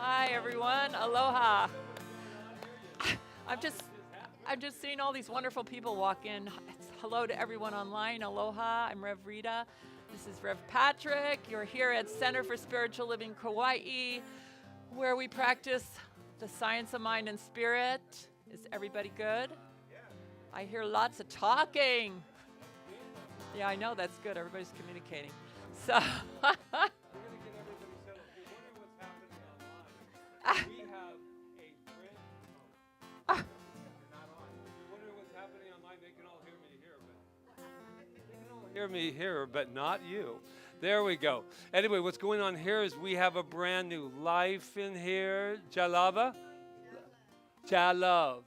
Hi, everyone. Aloha. I'm just, I'm just seeing all these wonderful people walk in. Hello to everyone online. Aloha. I'm Rev Rita. This is Rev Patrick. You're here at Center for Spiritual Living Kauai, where we practice the science of mind and spirit. Is everybody good? I hear lots of talking. Yeah, I know, that's good. Everybody's communicating. So, hear me here, but not you. There we go. Anyway, what's going on here is we have a brand new life in here. Jalava? Jalove.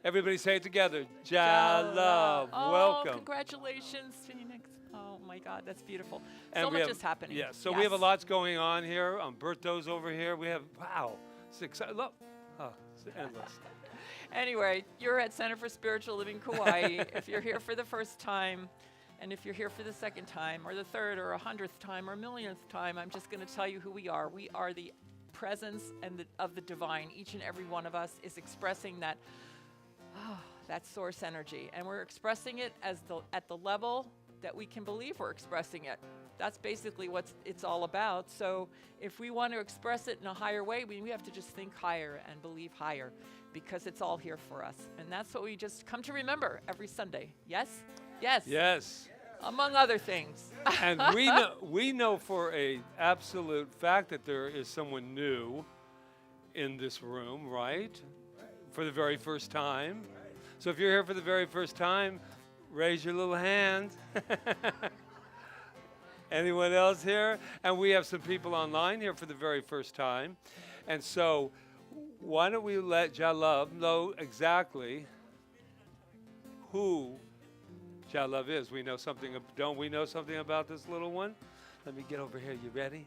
Everybody say it together. Jalove. oh, Welcome. Congratulations, Phoenix. Oh my God, that's beautiful. And So much is happening. Yeah, so we have a lot going on here. Umberto's over here. We have, wow, it's exciting. Look, oh, it's endless. Anyway, you're at Center for Spiritual Living Kauai. If you're here for the first time, and if you're here for the second time, or the third, or 100th time, or millionth time, I'm just going to tell you who we are. We are the presence of the divine. Each and every one of us is expressing that source energy, and we're expressing it at the level that we can believe we're expressing it. That's basically what it's all about. So if we want to express it in a higher way, we have to just think higher and believe higher, because it's all here for us. And that's what we just come to remember every Sunday. Yes? Yes. Yes. Among other things. And we know for a absolute fact that there is someone new in this room, right? For the very first time. So if you're here for the very first time, raise your little hand. Anyone else here? And we have some people online here for the very first time. And so why don't we let Jalove know exactly who Jalove is. We know something, don't we know something about this little one? Let me get over here. You ready?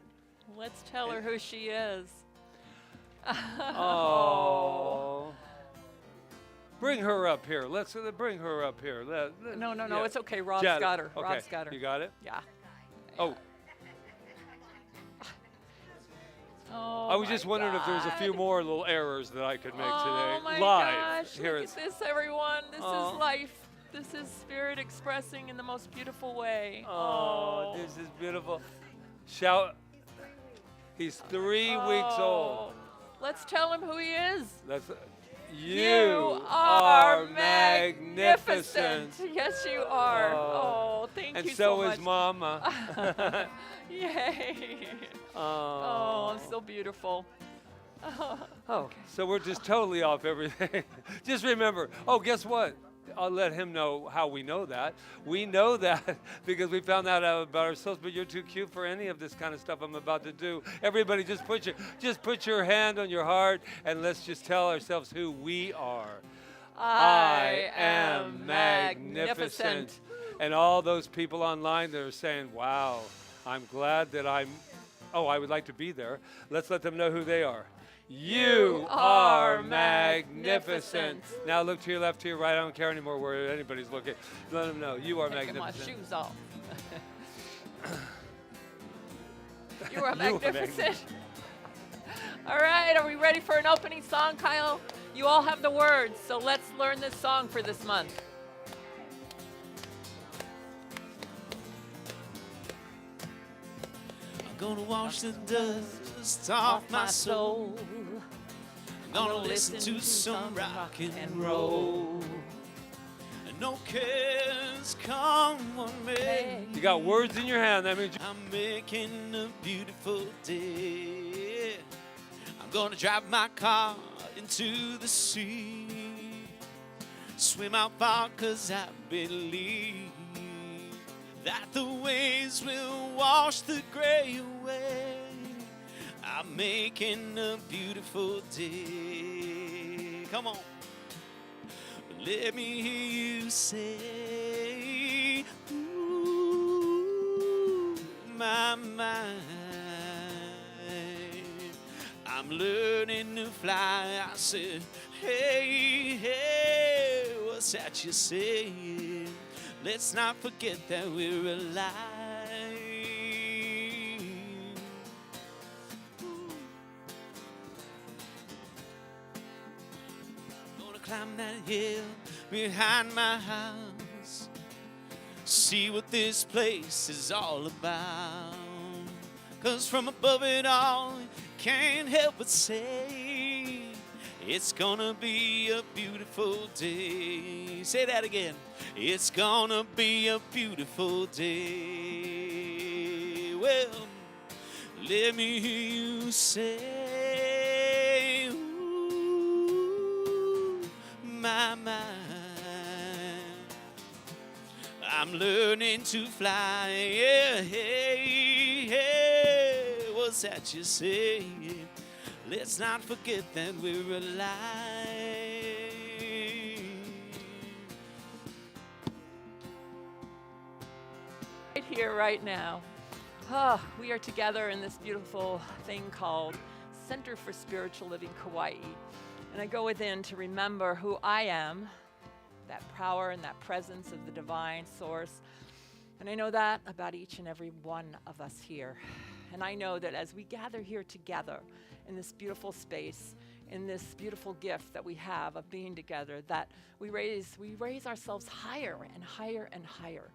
Let's tell her who she is. Oh. Bring her up here. Let's bring her up here. No, yeah. it's okay. Rob's got her. Okay. Rob's got her. You got it? Yeah. Oh. Oh, I was just wondering if there was a few more little errors that I could make today. Oh my Live. gosh, Here look it's at this, everyone. This is life. This is spirit expressing in the most beautiful way. Oh, this is beautiful. Shout. He's 3 weeks old. Let's tell him who he is. You are magnificent. Yes, you are. Oh, thank you so much. And so is Mama. Yay. Oh, so beautiful. Okay. So we're just totally off everything. Just remember, guess what? I'll let him know how we know that. We know that because we found that out about ourselves, but you're too cute for any of this kind of stuff I'm about to do. Everybody just put your hand on your heart and let's just tell ourselves who we are. I am magnificent. And all those people online that are saying, wow, I'm glad that I would like to be there. Let's let them know who they are. You are magnificent. Now look to your left, to your right. I don't care anymore where anybody's looking. Let them know you are magnificent. Take my shoes off. You are magnificent. All right, are we ready for an opening song, Kyle? You all have the words, so let's learn this song for this month. I'm gonna wash the dust off my soul. I'm gonna listen to some rock and roll. And no cares come on me. You got words in your hand. That means I'm making a beautiful day. I'm gonna drive my car into the sea. Swim out far 'cause I believe that the waves will wash the gray away. I'm making a beautiful day. Come on. Let me hear you say, ooh, my mind. I'm learning to fly. I said, hey, hey, what's that you saying? Let's not forget that we're alive. climb that hill behind my house. See what this place is all about. 'Cause from above it all, can't help but say, it's gonna be a beautiful day. Say that again. It's gonna be a beautiful day. Well, let me hear you say, ooh, my, I'm learning to fly. Yeah, hey, hey. What's that you say? Let's not forget that we're alive. Right here, right now. Oh, we are together in this beautiful thing called Center for Spiritual Living Kauai. And I go within to remember who I am, that power and that presence of the divine source. And I know that about each and every one of us here. And I know that as we gather here together in this beautiful space, in this beautiful gift that we have of being together, that we raise ourselves higher and higher and higher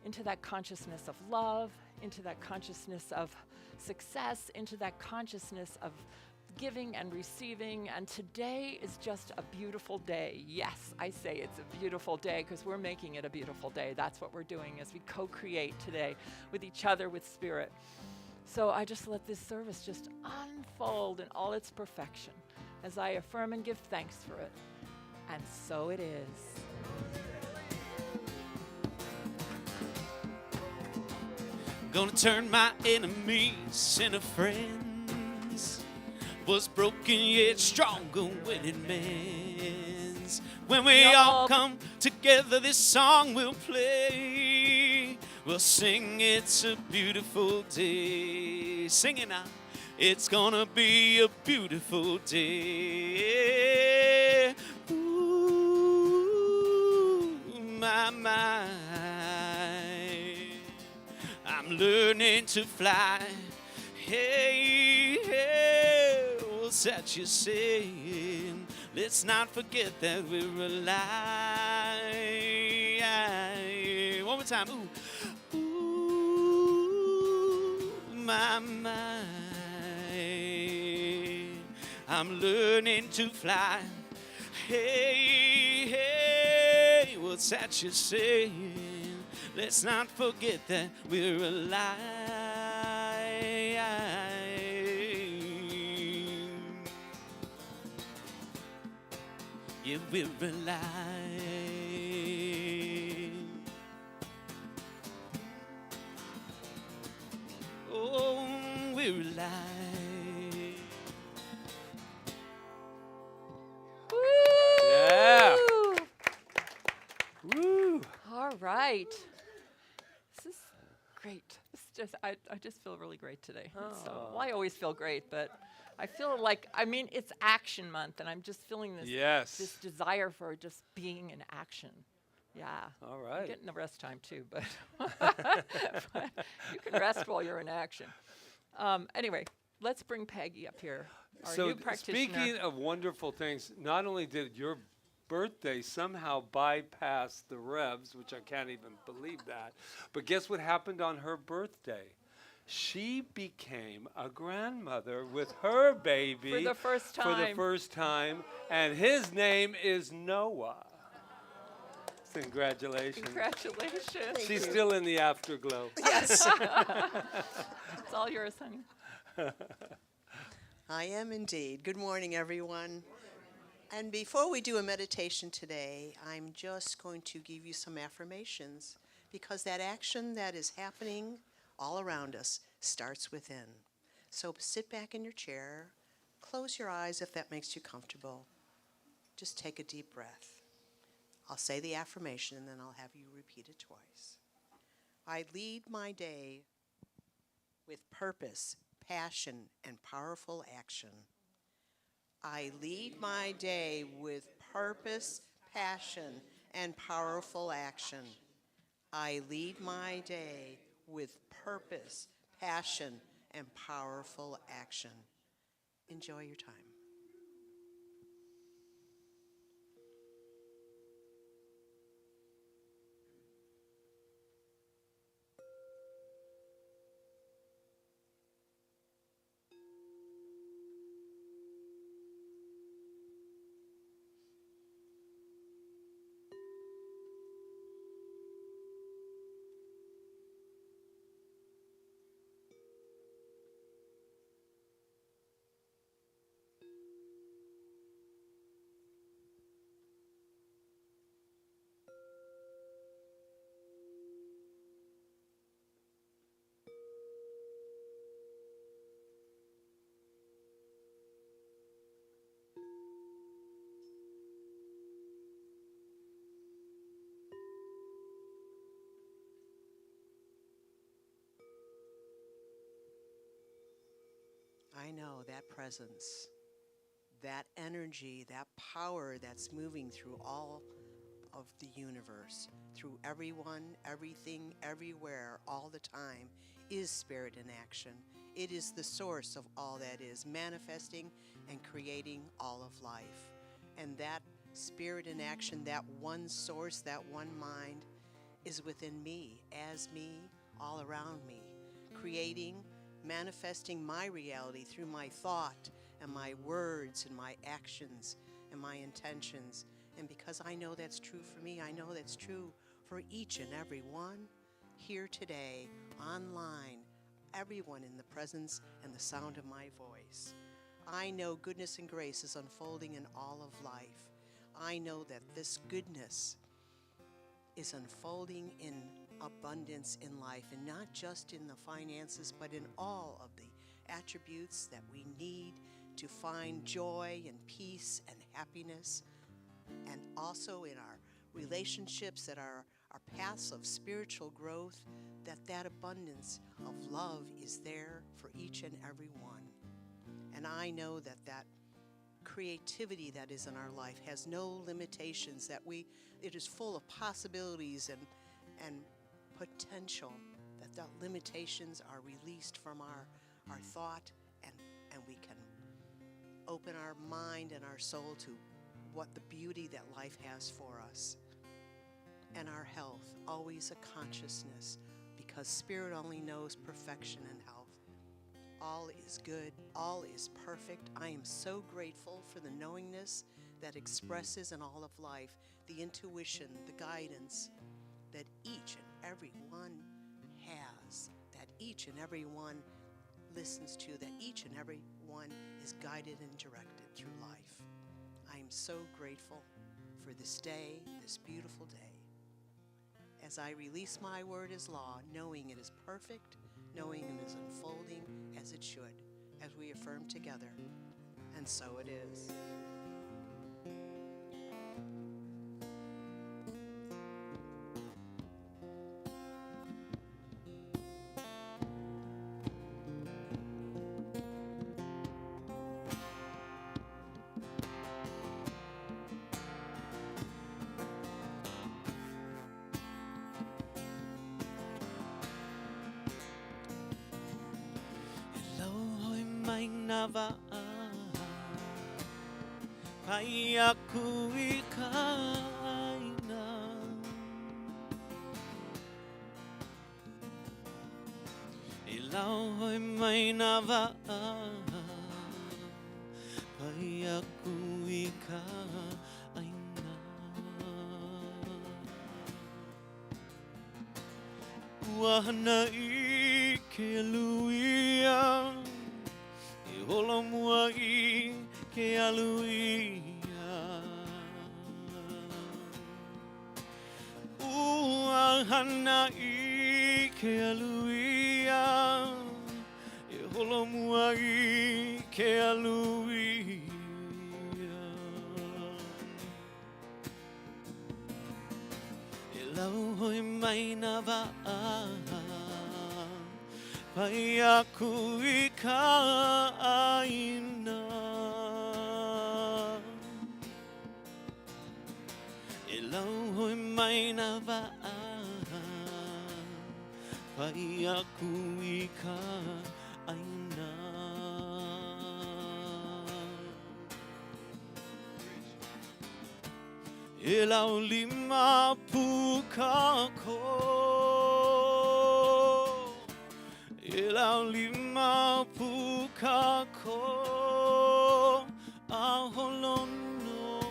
into that consciousness of love, into that consciousness of success, into that consciousness of giving and receiving. And today is just a beautiful day. Yes, I say it's a beautiful day because we're making it a beautiful day. That's what we're doing as we co-create today with each other, with spirit. So I just let this service just unfold in all its perfection as I affirm and give thanks for it. And so it is. Gonna turn my enemies into friends. Was broken yet stronger when it mends. When we all come together, this song will play. We'll sing, it's a beautiful day. Sing it now. It's gonna be a beautiful day. Ooh, my, I'm learning to fly. Hey, hey, what's that you're saying? Let's not forget that we're alive. One more time. Ooh, ooh, my, I'm learning to fly. Hey, hey, what's that you're saying? Let's not forget that we're alive. Yeah, we're alive. Oh, we're alive. Woo! Yeah. Woo! All right. This is great. I just feel really great today. So, well, I always feel great, but I feel like, it's action month, and I'm just feeling this, Yes. this desire for just being in action. Yeah. All I'm right. getting the rest time too, but you can rest while you're in action. Anyway, let's bring Peggy up here, our So new practitioner. speaking of wonderful things, not only did your birthday somehow bypass the Revs, which I can't even believe that, but guess what happened on her birthday? She became a grandmother with her baby For the first time. And his name is Noah. Congratulations. Congratulations. She's still in the afterglow. Yes, It's all yours, honey. I am indeed. Good morning, everyone. And before we do a meditation today, I'm just going to give you some affirmations because that action that is happening all around us starts within. So sit back in your chair, close your eyes if that makes you comfortable. Just take a deep breath. I'll say the affirmation and then I'll have you repeat it twice. I lead my day with purpose, passion, and powerful action. I lead my day with purpose, passion, and powerful action. I lead my day with purpose, passion, and powerful action. Enjoy your time. I know that presence, that energy, that power that's moving through all of the universe, through everyone, everything, everywhere, all the time, is spirit in action. It is the source of all that is, manifesting and creating all of life. And that spirit in action, that one source, that one mind, is within me, as me, all around me, creating, manifesting my reality through my thought and my words and my actions and my intentions. And because I know that's true for me, I know that's true for each and every one here today, online, everyone in the presence and the sound of my voice. I know goodness and grace is unfolding in all of life. I know that this goodness is unfolding in abundance in life, and not just in the finances, but in all of the attributes that we need to find joy and peace and happiness, and also in our relationships, that our paths of spiritual growth, that abundance of love is there for each and every one. And I know that creativity that is in our life has no limitations, that it is full of possibilities and potential, that the limitations are released from our thought, and we can open our mind and our soul to what the beauty that life has for us. And our health, always a consciousness, because spirit only knows perfection and health. All is good, all is perfect. I am so grateful for the knowingness that expresses in all of life, the intuition, the guidance that each and every one has, that each and every one listens to, that each and every one is guided and directed through life. I am so grateful for this day, this beautiful day. As I release my word as law, knowing it is perfect, knowing it is unfolding as it should, as we affirm together, and so it is. Pai aku ikaina Ilau hoi mai na va'a Pai aku ikaina Wahana I ke aluia E hola mua I ke aluia Hana I ke aluia E holo mua I ke aluia E lau hoi mai na va'a Pai aku I kaina E lau hoi mai na va'a Pai aku I kaina E lau lima puka ko E lau lima puka ko A holono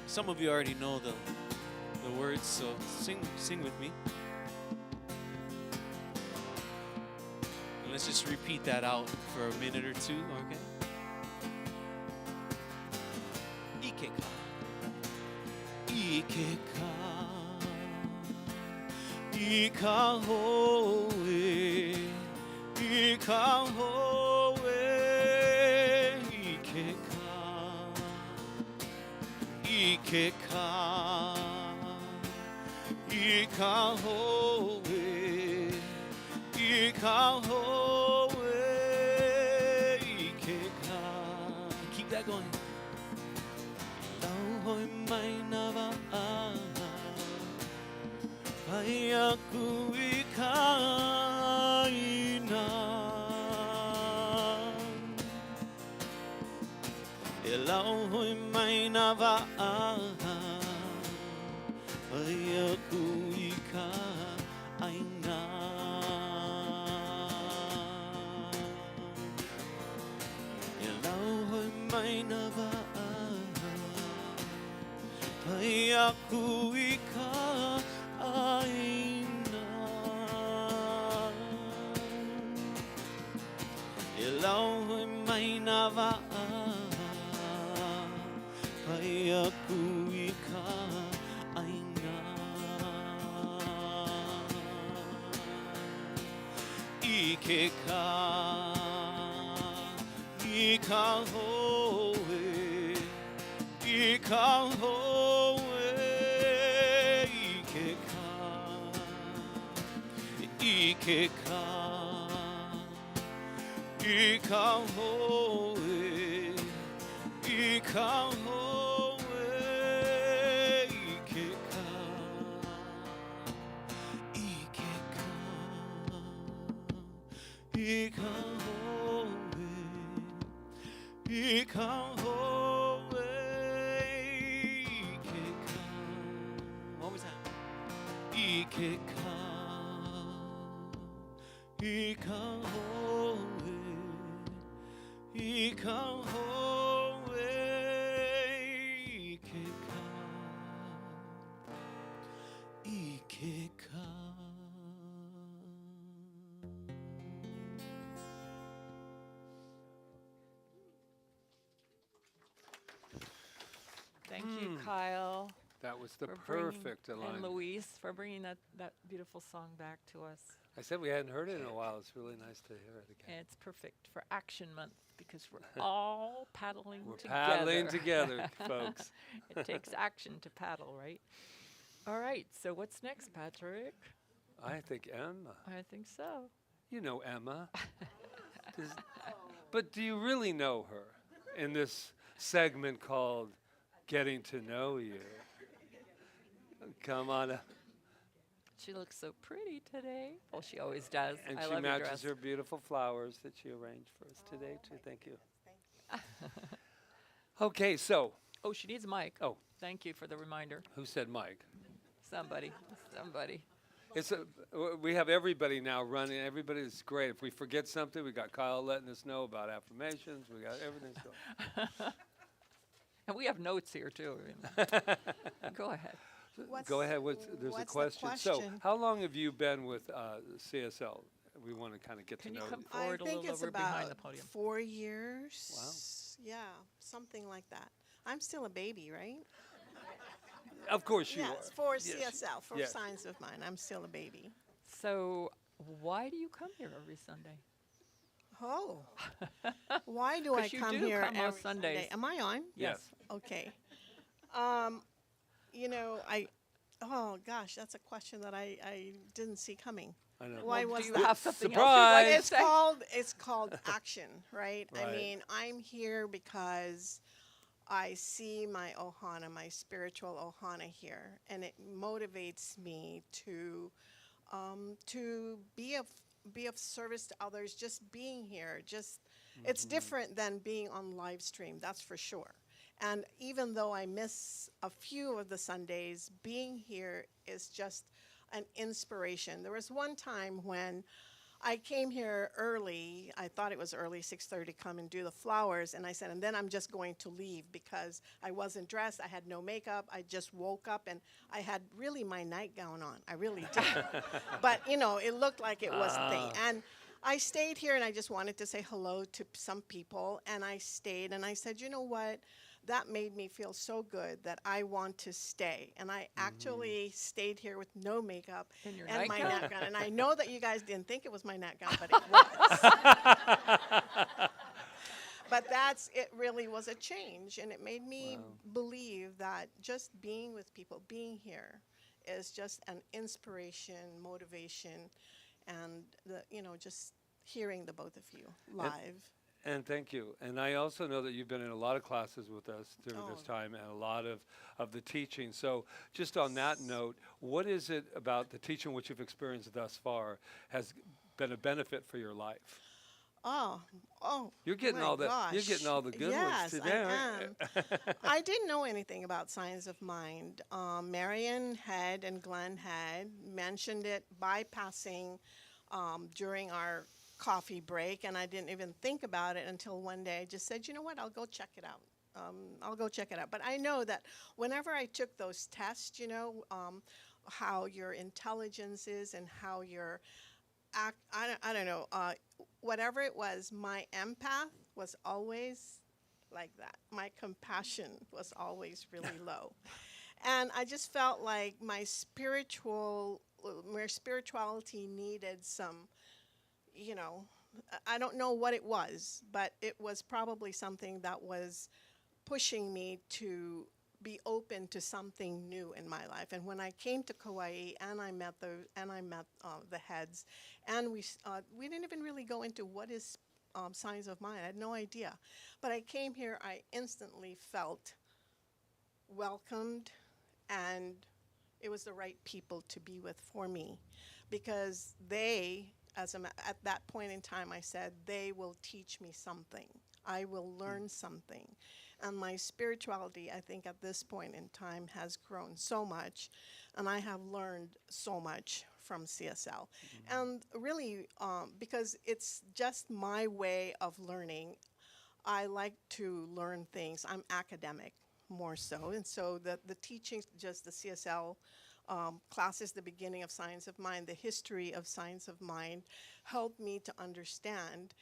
Some of you already know the words, so sing with me. And let's just repeat that out for a minute or two, okay? Ikeka. Ikeka. Ika hoe. Ika hoe. Ikeka. Ike ka, ika hoe, ika hoe, ike ka. Keep that going. Lau hoi mai na wa'a, pai aku i ka ina. E lau hoi mai na wa'a, pai aku i ka aina. E lau hoi mai na wa'a, pai aku i ka aina. E lau hoi mai na wa'a, pai aku i ka aina. Ike ka, ika hoe, ika hoe, ike ka, ike ka, ika hoe, ika hoe, ike ka, ike ka, ika hoe, ika hoe, ike ka. One more time. Ike ka, ika hoe, ika hoe, ike ka, ike ka. Thank you, Kyle. That was the for bringing- perfect And alignment. Luis for bringing that beautiful song back to us. I said we hadn't heard it in a while. It's really nice to hear it again. And it's perfect for Action Month because we're all paddling We're together. paddling together, folks. It takes action to paddle, right? All right, so what's next, Patrick? I think Emma. I think so. You know Emma. But do you really know her in this segment called Getting to Know You? Come on. She looks so pretty today. Well, she always does. And I she love your matches dress. her beautiful flowers that she arranged for us today, too. Thank you. Okay, so Oh, she needs a mic. Oh. Thank you for the reminder. who said Mike? Somebody. It's we have everybody now running. Everybody's great. If we forget something, we got Kyle letting us know about affirmations. We got everything's going. And we have notes here, too. Go ahead. Go ahead. There's a what's the question. So, question? how long have you been with CSL? We want to kind of get Can to you know. come I forward a think little it's over behind about the podium? 4 years. Yeah, something like that. I'm still a baby, right? Of course you Yes, are. for Yes. CSL, for Yes. signs of mine. I'm still a baby. So, why do you come here every Sunday? Oh, why do I 'Cause you come do here come most every Sunday? Sundays. Am I on? Yes. Okay. You know, oh gosh, that's a question that I didn't see coming. I know. Why Well, was do you that? have something Surprise! else you'd like to say? It's called action, right? I Right. mean, I'm here because I see my ohana, my spiritual ohana here, and it motivates me to be of service to others. Just being here, it's different than being on live stream, that's for sure. And even though I miss a few of the Sundays, being here is just an inspiration. There was one time when I came here early. I thought it was early, 6:30, come and do the flowers. And I said, and then I'm just going to leave because I wasn't dressed. I had no makeup. I just woke up and I had really my nightgown on. I really did. But, you know, it looked like it was the thing. And I stayed here and I just wanted to say hello to some people. And I stayed and I said, you know what? That made me feel so good that I want to stay. And I actually stayed here with no makeup In your and my nightgown? nightgown. And I know that you guys didn't think it was my nightgown, but it was. But it really was a change, and it made me believe that just being with people, being here, is just an inspiration, motivation, and just hearing the both of you live. And thank you. And I also know that you've been in a lot of classes with us during this time and a lot of the teaching. So just on that note, what is it about the teaching which you've experienced thus far has been a benefit for your life? Oh, You're getting my all the gosh. you're getting all the good ones Yes, today. I am. I didn't know anything about Signs of Mind. Marion had and Glenn had mentioned it bypassing during our coffee break, and I didn't even think about it until one day I just said, you know what, I'll go check it out. I'll go check it out. But I know that whenever I took those tests, how your intelligence is and how your I don't know, whatever it was, my empath was always like that. My compassion was always really low. And I just felt like my spirituality needed some, I don't know what it was, but it was probably something that was pushing me to be open to something new in my life. And when I came to Kauai and I met the heads, and we didn't even really go into what is Signs of Mind. I had no idea, but I came here. I instantly felt welcomed, and it was the right people to be with for me, because at that point in time, I said, they will teach me something. I will learn something. And my spirituality, I think at this point in time, has grown so much, and I have learned so much from CSL. And really, because it's just my way of learning, I like to learn things. I'm academic more so, and so the teachings, just the CSL classes, the beginning of Signs of Mind, the history of Signs of Mind, helped me to understand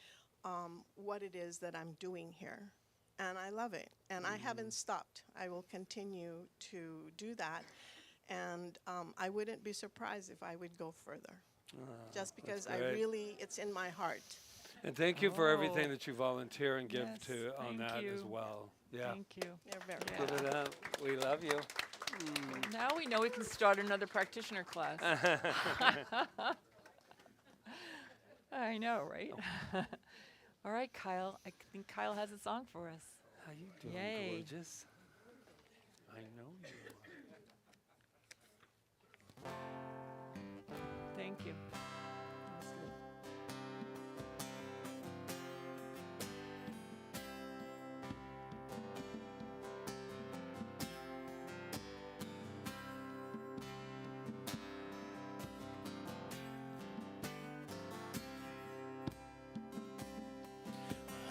what it is that I'm doing here. And I love it. And I haven't stopped. I will continue to do that. And I wouldn't be surprised if I would go further. Just because it's in my heart. And thank you for everything that you volunteer and give to on thank that you. as well. Yeah. Thank you. You're very Give it up. We love you. Now we know we can start another practitioner class. I know, right? All right, Kyle. I think Kyle has a song for us. How you doing, Yay. gorgeous? I know you are. Thank you.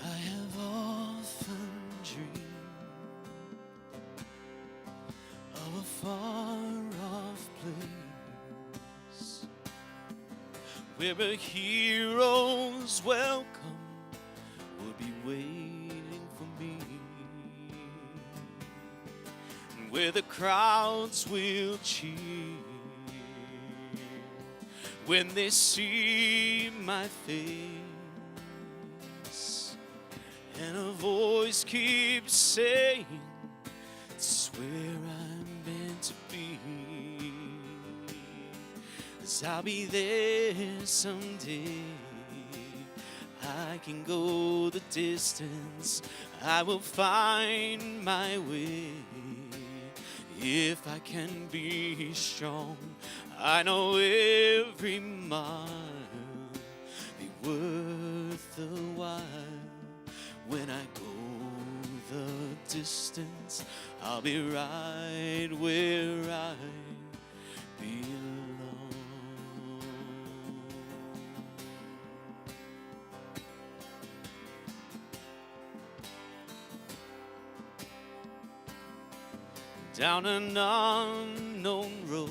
I have often dreamed of a far-off place where a hero's welcome would be waiting for me, where the crowds will cheer when they see my face. And a voice keeps saying, it's where I'm meant to be. 'Cause I'll be there someday. I can go the distance. I will find my way. If I can be strong, I know every mile be worth the while. When I go the distance, I'll be right where I belong. Down an unknown road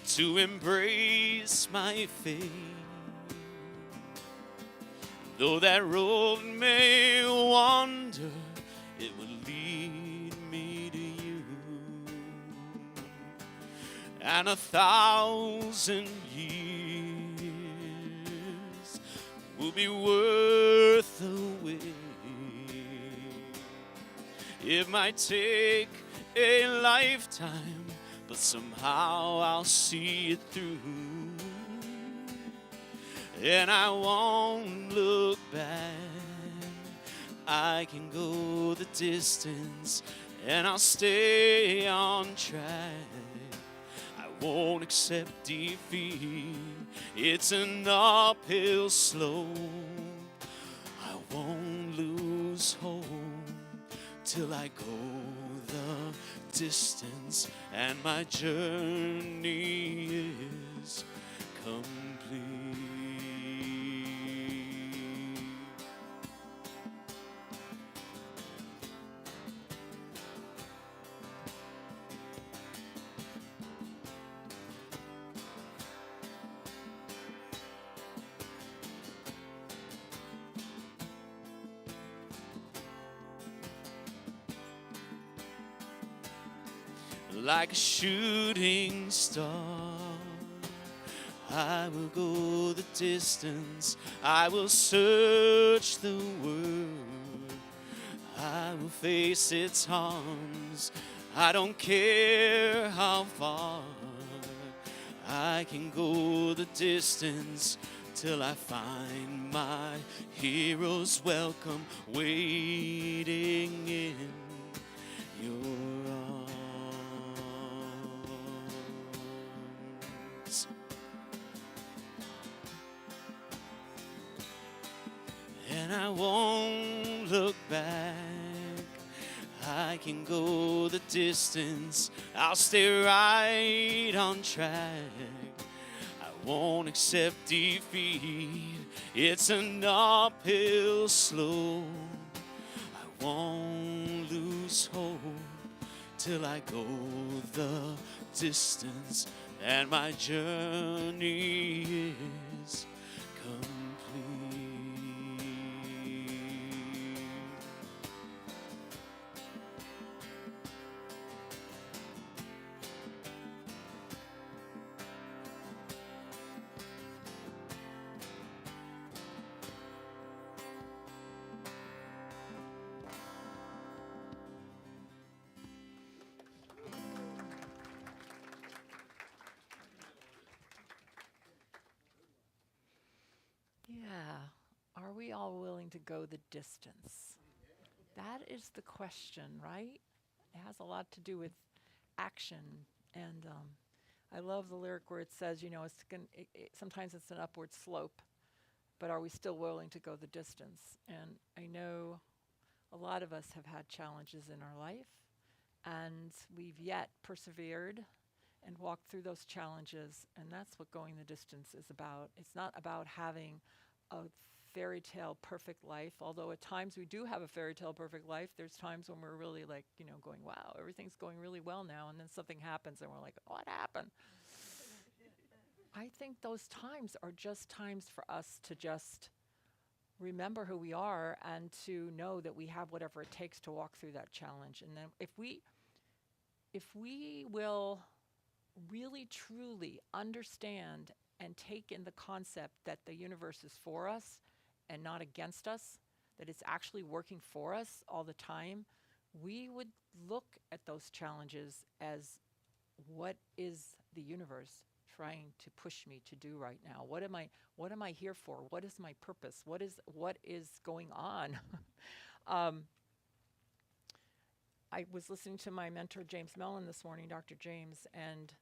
to embrace my fate. Though that road may wander, it will lead me to you. And 1,000 years will be worth the wait. It might take a lifetime, but somehow I'll see it through. And I won't look back. I can go the distance, and I'll stay on track. I won't accept defeat. It's an uphill slope. I won't lose hope till I go the distance and my journey is complete. Like a shooting star, I will go the distance. I will search the world. I will face its harms. I don't care how far. I can go the distance till I find my hero's welcome waiting in your arms. And I won't look back. I can go the distance. I'll stay right on track. I won't accept defeat. It's an uphill slope. I won't lose hope till I go the distance and my journey is complete. Yeah. Are we all willing to go the distance? That is the question, right? It has a lot to do with action. And I love the lyric where it says, you know, sometimes it's an upward slope, but are we still willing to go the distance? And I know a lot of us have had challenges in our life, and we've yet persevered and walked through those challenges, and that's what going the distance is about. It's not about having a fairy tale perfect life, although at times we do have a fairy tale perfect life. There's times when we're really like, you know, going, wow, everything's going really well now, and then something happens and we're like, what happened? I think those times are just times for us to just remember who we are and to know that we have whatever it takes to walk through that challenge. And then if we will really truly understand and take in the concept that the universe is for us and not against us, that it's actually working for us all the time, we would look at those challenges as, what is the universe trying to push me to do right now? What am I here for? What is my purpose? What is going on? I was listening to my mentor, James Mellon, this morning, Dr. James, and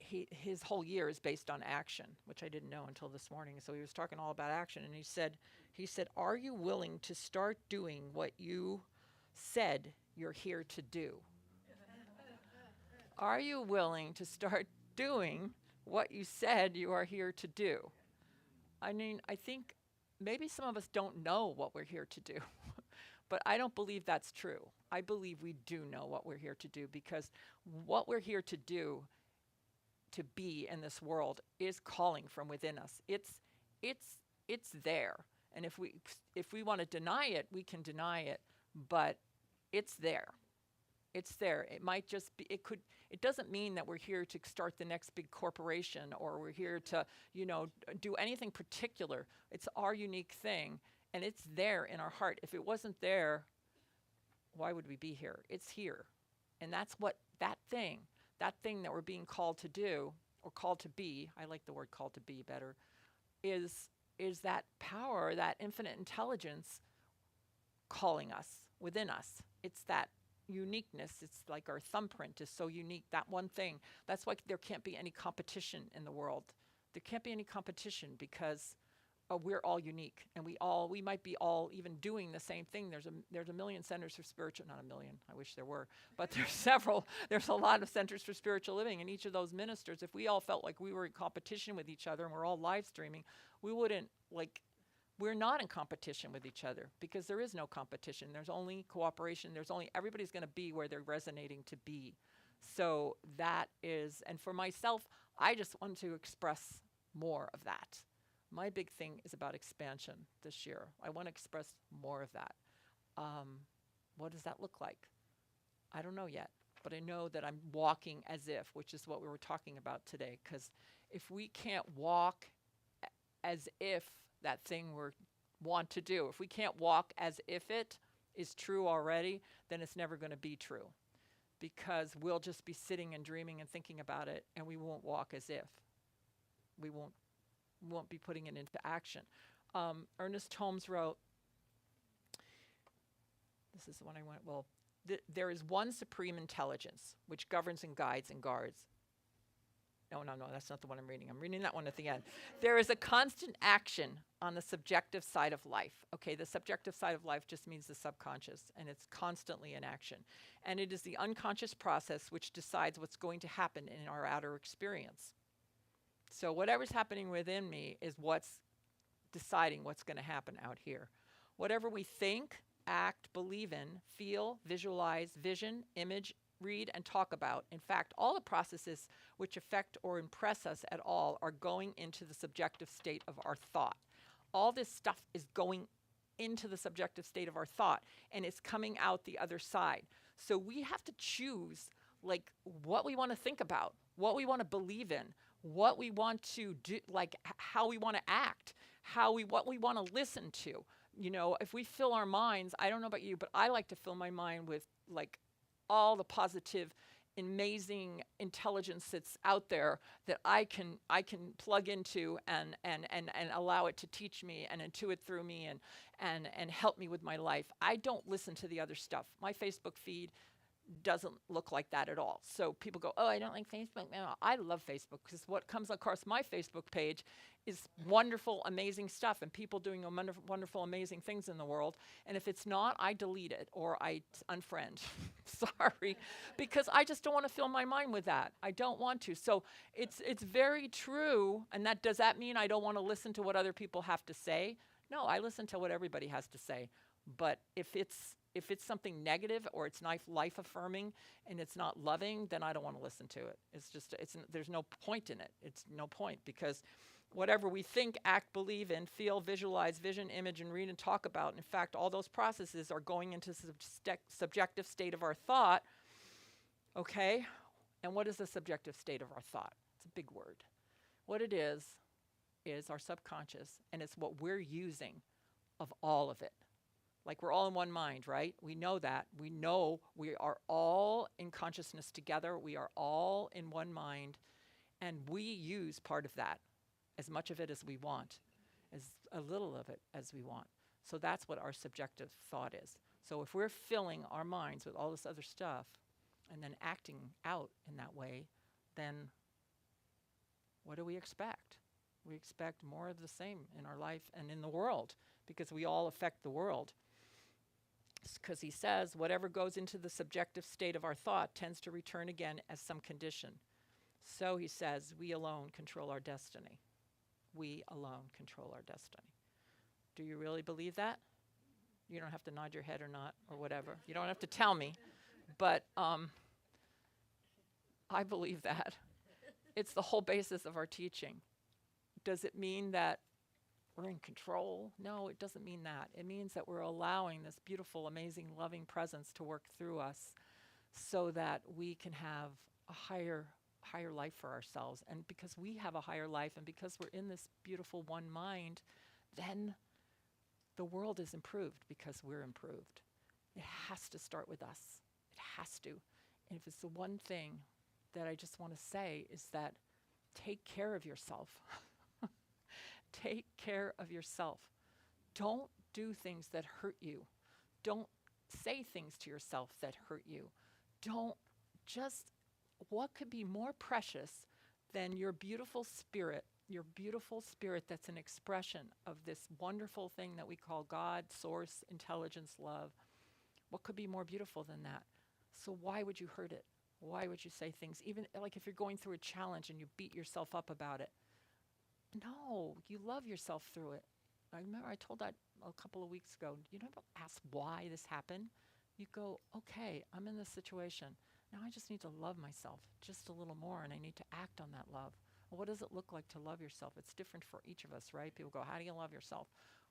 his whole year is based on action, which I didn't know until this morning. So he was talking all about action, and he said, are you willing to start doing what you said you're here to do? Are you willing to start doing what you said you are here to do? I mean, I think maybe some of us don't know what we're here to do, but I don't believe that's true. I believe we do know what we're here to do, because what we're here to do, to be in this world, is calling from within us. It's there. And if we want to deny it, we can deny it, but it's there. It's there. It might just be, it doesn't mean that we're here to start the next big corporation or we're here to, do anything particular. It's our unique thing, and it's there in our heart. If it wasn't there, why would we be here? It's here. And that's what that thing that we're being called to do, or called to be, I like the word called to be better, is that power, that infinite intelligence calling us, within us. It's that uniqueness. It's like our thumbprint is so unique, that one thing. That's why there can't be any competition in the world. There can't be any competition because we're all unique, and we might be all even doing the same thing. There's a million centers for spiritual, not a million, I wish there were, but there's a lot of centers for spiritual living, and each of those ministers, if we all felt like we were in competition with each other and we're all live streaming, we're not in competition with each other, because there is no competition. There's only cooperation. Everybody's going to be where they're resonating to be. So that is, and for myself, I just want to express more of that. My big thing is about expansion this year. I want to express more of that. What does that look like? I don't know yet, but I know that I'm walking as if, which is what we were talking about today, because if we can't walk as if that thing we want to do, if we can't walk as if it is true already, then it's never going to be true, because we'll just be sitting and dreaming and thinking about it, and we won't walk as if. We won't be putting it into action. Ernest Holmes wrote, this is the one I want, there is one supreme intelligence which governs and guides and guards. No, that's not the one I'm reading. I'm reading that one at the end. There is a constant action on the subjective side of life. Okay, the subjective side of life just means the subconscious, and it's constantly in action. And it is the unconscious process which decides what's going to happen in our outer experience. So whatever's happening within me is what's deciding what's going to happen out here. Whatever we think, act, believe in, feel, visualize, vision, image, read, and talk about. In fact, all the processes which affect or impress us at all are going into the subjective state of our thought. All this stuff is going into the subjective state of our thought, and it's coming out the other side. So we have to choose what we want to think about, what we want to believe in, what we want to do, how we want to act, what we want to listen to. If we fill our minds, I don't know about you, but I like to fill my mind with all the positive, amazing intelligence that's out there that I can plug into and allow it to teach me and intuit through me and help me with my life. I don't listen to the other stuff. My Facebook feed doesn't look like that at all. So people go, oh, I don't like Facebook. No, I love Facebook, because what comes across my Facebook page is wonderful, amazing stuff, and people doing wonderful, wonderful, amazing things in the world. And if it's not, I delete it or I unfriend. Sorry, because I just don't want to fill my mind with that. I don't want to. So it's very true. And does that mean I don't want to listen to what other people have to say? No, I listen to what everybody has to say. But if it's something negative or it's life affirming and it's not loving, then I don't want to listen to it. There's no point in it. It's no point, because whatever we think, act, believe in, feel, visualize, vision, image, and read and talk about, in fact, all those processes are going into subjective state of our thought. Okay? And what is the subjective state of our thought? It's a big word. What it is our subconscious, and it's what we're using of all of it. We're all in one mind, right? We know that. We know we are all in consciousness together. We are all in one mind, and we use part of that, as much of it as we want, as a little of it as we want. So that's what our subjective thought is. So if we're filling our minds with all this other stuff and then acting out in that way, then what do we expect? We expect more of the same in our life and in the world, because we all affect the world. Because he says, whatever goes into the subjective state of our thought tends to return again as some condition. So he says, we alone control our destiny. We alone control our destiny. Do you really believe that? You don't have to nod your head or not, or whatever. You don't have to tell me. But I believe that. It's the whole basis of our teaching. Does it mean that we're in control? No, it doesn't mean that. It means that we're allowing this beautiful, amazing, loving presence to work through us so that we can have a higher life for ourselves. And because we have a higher life and because we're in this beautiful one mind, then the world is improved because we're improved. It has to start with us. It has to. And if it's the one thing that I just want to say is that take care of yourself. Take care of yourself. Don't do things that hurt you. Don't say things to yourself that hurt you. Don't just, what could be more precious than your beautiful spirit that's an expression of this wonderful thing that we call God, source, intelligence, love. What could be more beautiful than that? So why would you hurt it? Why would you say things? Even like if you're going through a challenge and you beat yourself up about it. No, you love yourself through it. I remember I told that a couple of weeks ago. You never ask why this happened. You go, okay, I'm in this situation. Now I just need to love myself just a little more, and I need to act on that love. Well, what does it look like to love yourself? It's different for each of us, right? People go, how do you love yourself?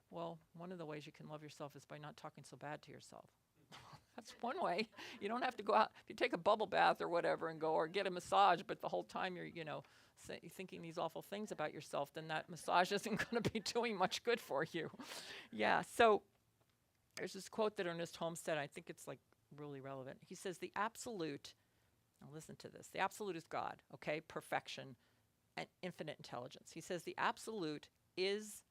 Well, one of the ways you can love yourself is by not talking so bad to yourself. That's one way. You don't have to go out. If you take a bubble bath or whatever and go, or get a massage, but the whole time you're, thinking these awful things about yourself, then that massage isn't going to be doing much good for you. Yeah, so there's this quote that Ernest Holmes said. I think it's like really relevant. He says, the absolute, now listen to this, the absolute is God, okay, perfection and infinite intelligence. He says the absolute is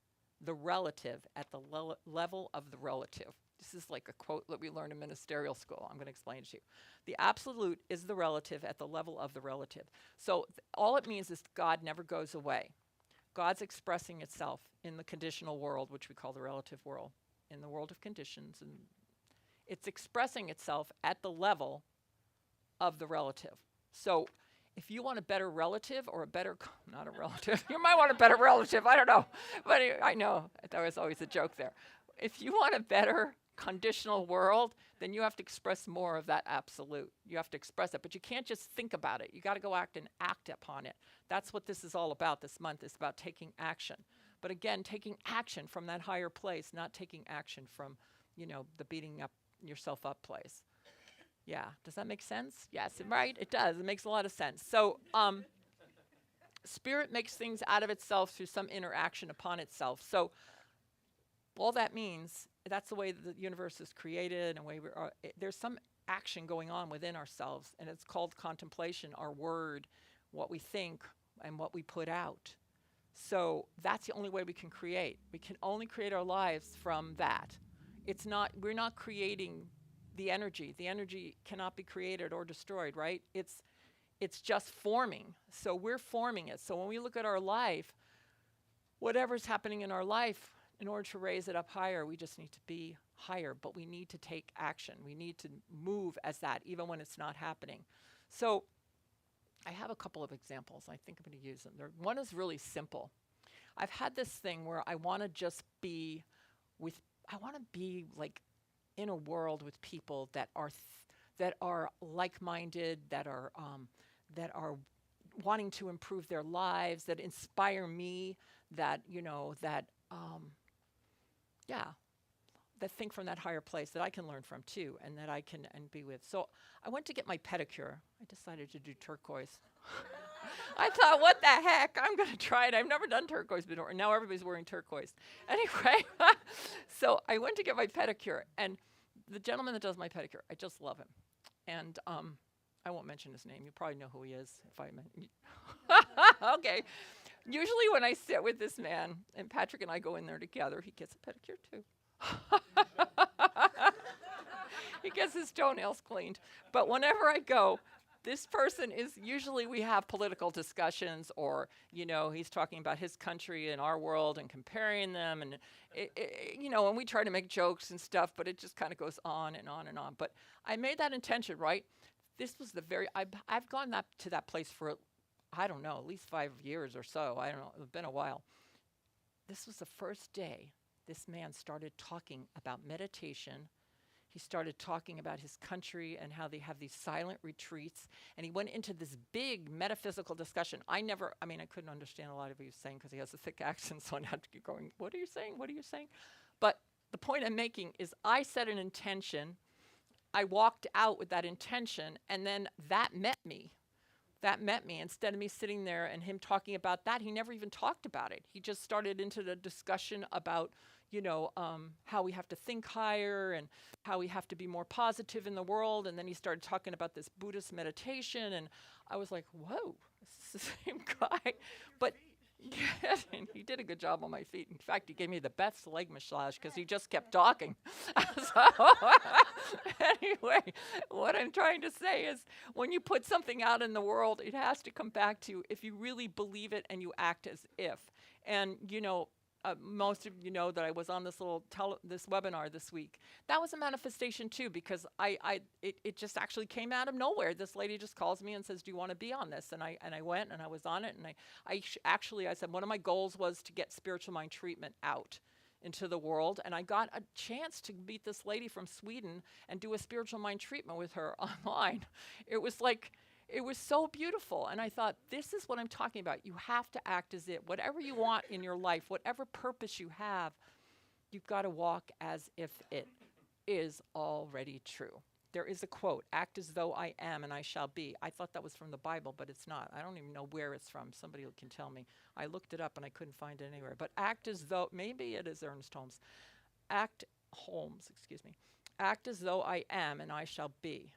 the relative at the level of the relative. This is like a quote that we learned in ministerial school. I'm going to explain it to you. The absolute is the relative at the level of the relative. So all it means is God never goes away. God's expressing itself in the conditional world, which we call the relative world, in the world of conditions. And it's expressing itself at the level of the relative. So if you want a better relative or a better, not a relative, you might want a better relative, I don't know. But I know, that was always a joke there. If you want a better conditional world, then you have to express more of that absolute. You have to express it, but you can't just think about it. You got to go act upon it. That's what this is all about this month. It's about taking action. But again, taking action from that higher place, not taking action from, the beating up yourself up place. Yeah, does that make sense? Yes, right? It does. It makes a lot of sense. So, spirit makes things out of itself through some interaction upon itself. So, all that means, that's the way the universe is created, and there's some action going on within ourselves, and it's called contemplation, our word, what we think, and what we put out. So that's the only way we can create. We can only create our lives from that. We're not creating the energy. The energy cannot be created or destroyed, right? It's just forming. So we're forming it. So when we look at our life, whatever's happening in our life, in order to raise it up higher, we just need to be higher, but we need to take action. We need to move as that, even when it's not happening. So I have a couple of examples. I think I'm going to use them. One is really simple. I've had this thing where I want to just be like in a world with people that are like-minded, that are wanting to improve their lives, that inspire me, that think from that higher place that I can learn from too, and that I can and be with. So I went to get my pedicure. I decided to do turquoise. I thought, what the heck? I'm going to try it. I've never done turquoise before. And now everybody's wearing turquoise. Anyway, so I went to get my pedicure, and the gentleman that does my pedicure, I just love him. And I won't mention his name. You probably know who he is if I mention. Okay. Usually when I sit with this man, and Patrick and I go in there together, he gets a pedicure too. He gets his toenails cleaned. But whenever I go, this person is, usually we have political discussions, or, he's talking about his country and our world and comparing them. And, and we try to make jokes and stuff, but it just kind of goes on and on and on. But I made that intention, right? This was I've gone to that place for, I don't know, at least 5 years or so. I don't know, it's been a while. This was the first day this man started talking about meditation. He started talking about his country and how they have these silent retreats. And he went into this big metaphysical discussion. I couldn't understand a lot of what he was saying because he has a thick accent, so I had to keep going, what are you saying? What are you saying? But the point I'm making is I set an intention. I walked out with that intention, and then that met me. That met me. Instead of me sitting there and him talking about that, he never even talked about it. He just started into the discussion about, how we have to think higher and how we have to be more positive in the world. And then he started talking about this Buddhist meditation, and I was like, whoa, this is the same guy. But and he did a good job on my feet. In fact, he gave me the best leg massage because he just kept talking. So anyway, what I'm trying to say is when you put something out in the world, it has to come back to if you really believe it and you act as if. And, most of you know that I was on this little this webinar this week. That was a manifestation too, because it just actually came out of nowhere. This lady just calls me and says, "Do you want to be on this?" And I went and I was on it, and I said one of my goals was to get spiritual mind treatment out into the world, and I got a chance to meet this lady from Sweden and do a spiritual mind treatment with her online. It was so beautiful, and I thought, this is what I'm talking about. You have to act as it. Whatever you want in your life, whatever purpose you have, you've got to walk as if it is already true. There is a quote, "Act as though I am and I shall be." I thought that was from the Bible, but it's not. I don't even know where it's from. Somebody can tell me. I looked it up and I couldn't find it anywhere. But act as though, maybe it is Ernest Holmes. Act as though I am and I shall be.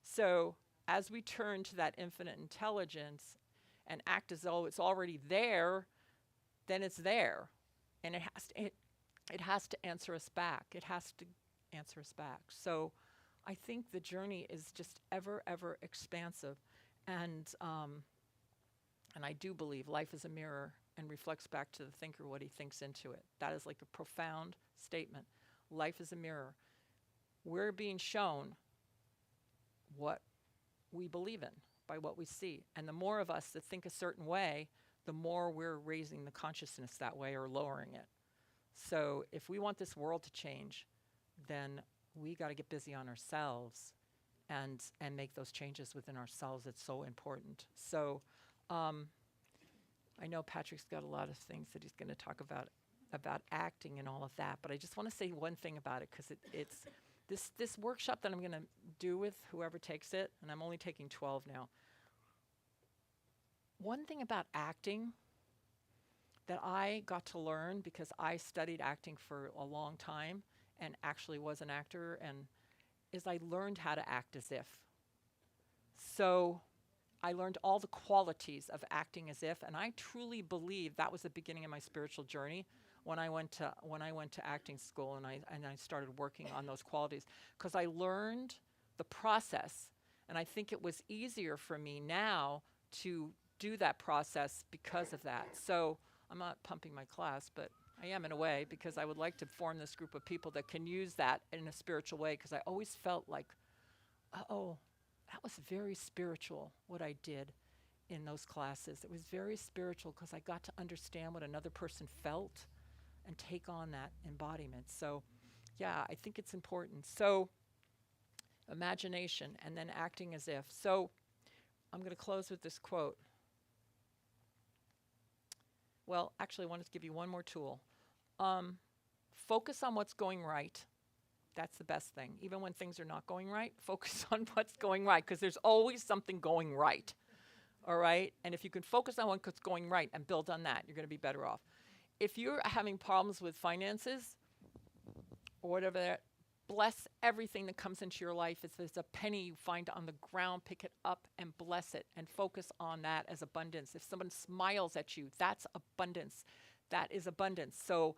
So as we turn to that infinite intelligence and act as though it's already there, then it's there. And it has to answer us back. It has to answer us back. So I think the journey is just ever, ever expansive. And I do believe life is a mirror and reflects back to the thinker what he thinks into it. That is like a profound statement. Life is a mirror. We're being shown what we believe in by what we see. And the more of us that think a certain way, the more we're raising the consciousness that way or lowering it. So if we want this world to change, then we got to get busy on ourselves and make those changes within ourselves. It's so important. So I know Patrick's got a lot of things that he's going to talk about acting and all of that, but I just want to say one thing about it, because it's this workshop that I'm going to do with whoever takes it, and I'm only taking 12 now. One thing about acting that I got to learn, because I studied acting for a long time and actually was an actor, is I learned how to act as if. So I learned all the qualities of acting as if, and I truly believe that was the beginning of my spiritual journey. When I went to acting school and I started working on those qualities, because I learned the process, and I think it was easier for me now to do that process because of that. So I'm not pumping my class, but I am in a way, because I would like to form this group of people that can use that in a spiritual way, because I always felt like, oh, that was very spiritual what I did in those classes. It was very spiritual because I got to understand what another person felt and take on that embodiment. So yeah, I think it's important. So imagination and then acting as if. So I'm going to close with this quote. Well, actually, I wanted to give you one more tool. Focus on what's going right. That's the best thing. Even when things are not going right, focus on what's going right, because there's always something going right. All right? And if you can focus on what's going right and build on that, you're going to be better off. If you're having problems with finances or whatever, bless everything that comes into your life. If there's a penny you find on the ground, pick it up and bless it and focus on that as abundance. If someone smiles at you, that's abundance. That is abundance. So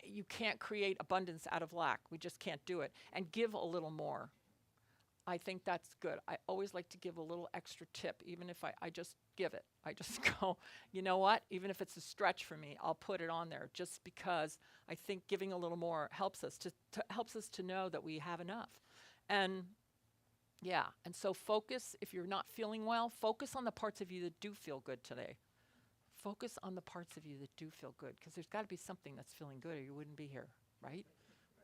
you can't create abundance out of lack. We just can't do it. And give a little more. I think that's good. I always like to give a little extra tip, even if I just give it. I just go, you know what? Even if it's a stretch for me, I'll put it on there, just because I think giving a little more helps us to know that we have enough. And yeah, and so focus. If you're not feeling well, focus on the parts of you that do feel good today. Focus on the parts of you that do feel good, because there's got to be something that's feeling good, or you wouldn't be here, right?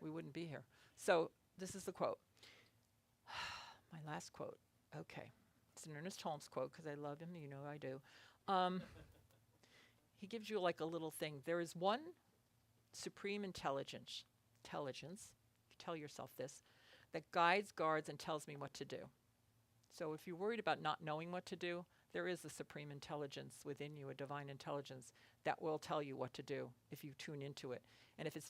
We wouldn't be here. So this is the quote. My last quote. Okay. It's an Ernest Holmes quote, because I love him. You know I do. He gives you like a little thing. There is one supreme intelligence. If you tell yourself this, that guides, guards, and tells me what to do. So if you're worried about not knowing what to do, there is a supreme intelligence within you, a divine intelligence that will tell you what to do if you tune into it. And if it's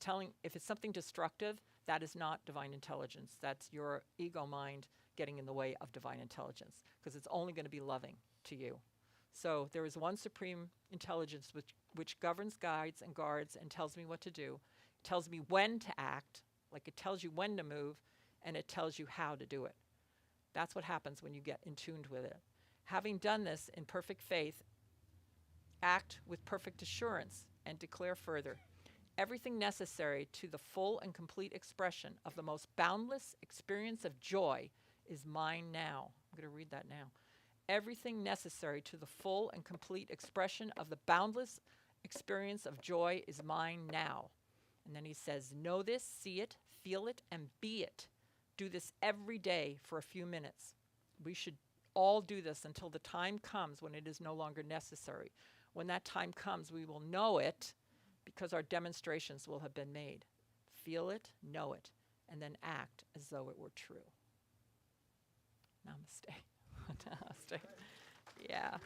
something destructive, that is not divine intelligence. That's your ego mind getting in the way of divine intelligence, because it's only going to be loving to you. So there is one supreme intelligence which governs, guides, and guards and tells me what to do, tells me when to act, like it tells you when to move, and it tells you how to do it. That's what happens when you get in tuned with it. Having done this in perfect faith, act with perfect assurance and declare further, everything necessary to the full and complete expression of the most boundless experience of joy is mine now. I'm going to read that now. Everything necessary to the full and complete expression of the boundless experience of joy is mine now. And then he says, know this, see it, feel it, and be it. Do this every day for a few minutes. We should all do this until the time comes when it is no longer necessary. When that time comes, we will know it because our demonstrations will have been made. Feel it, know it, and then act as though it were true. Namaste. Namaste. Yeah.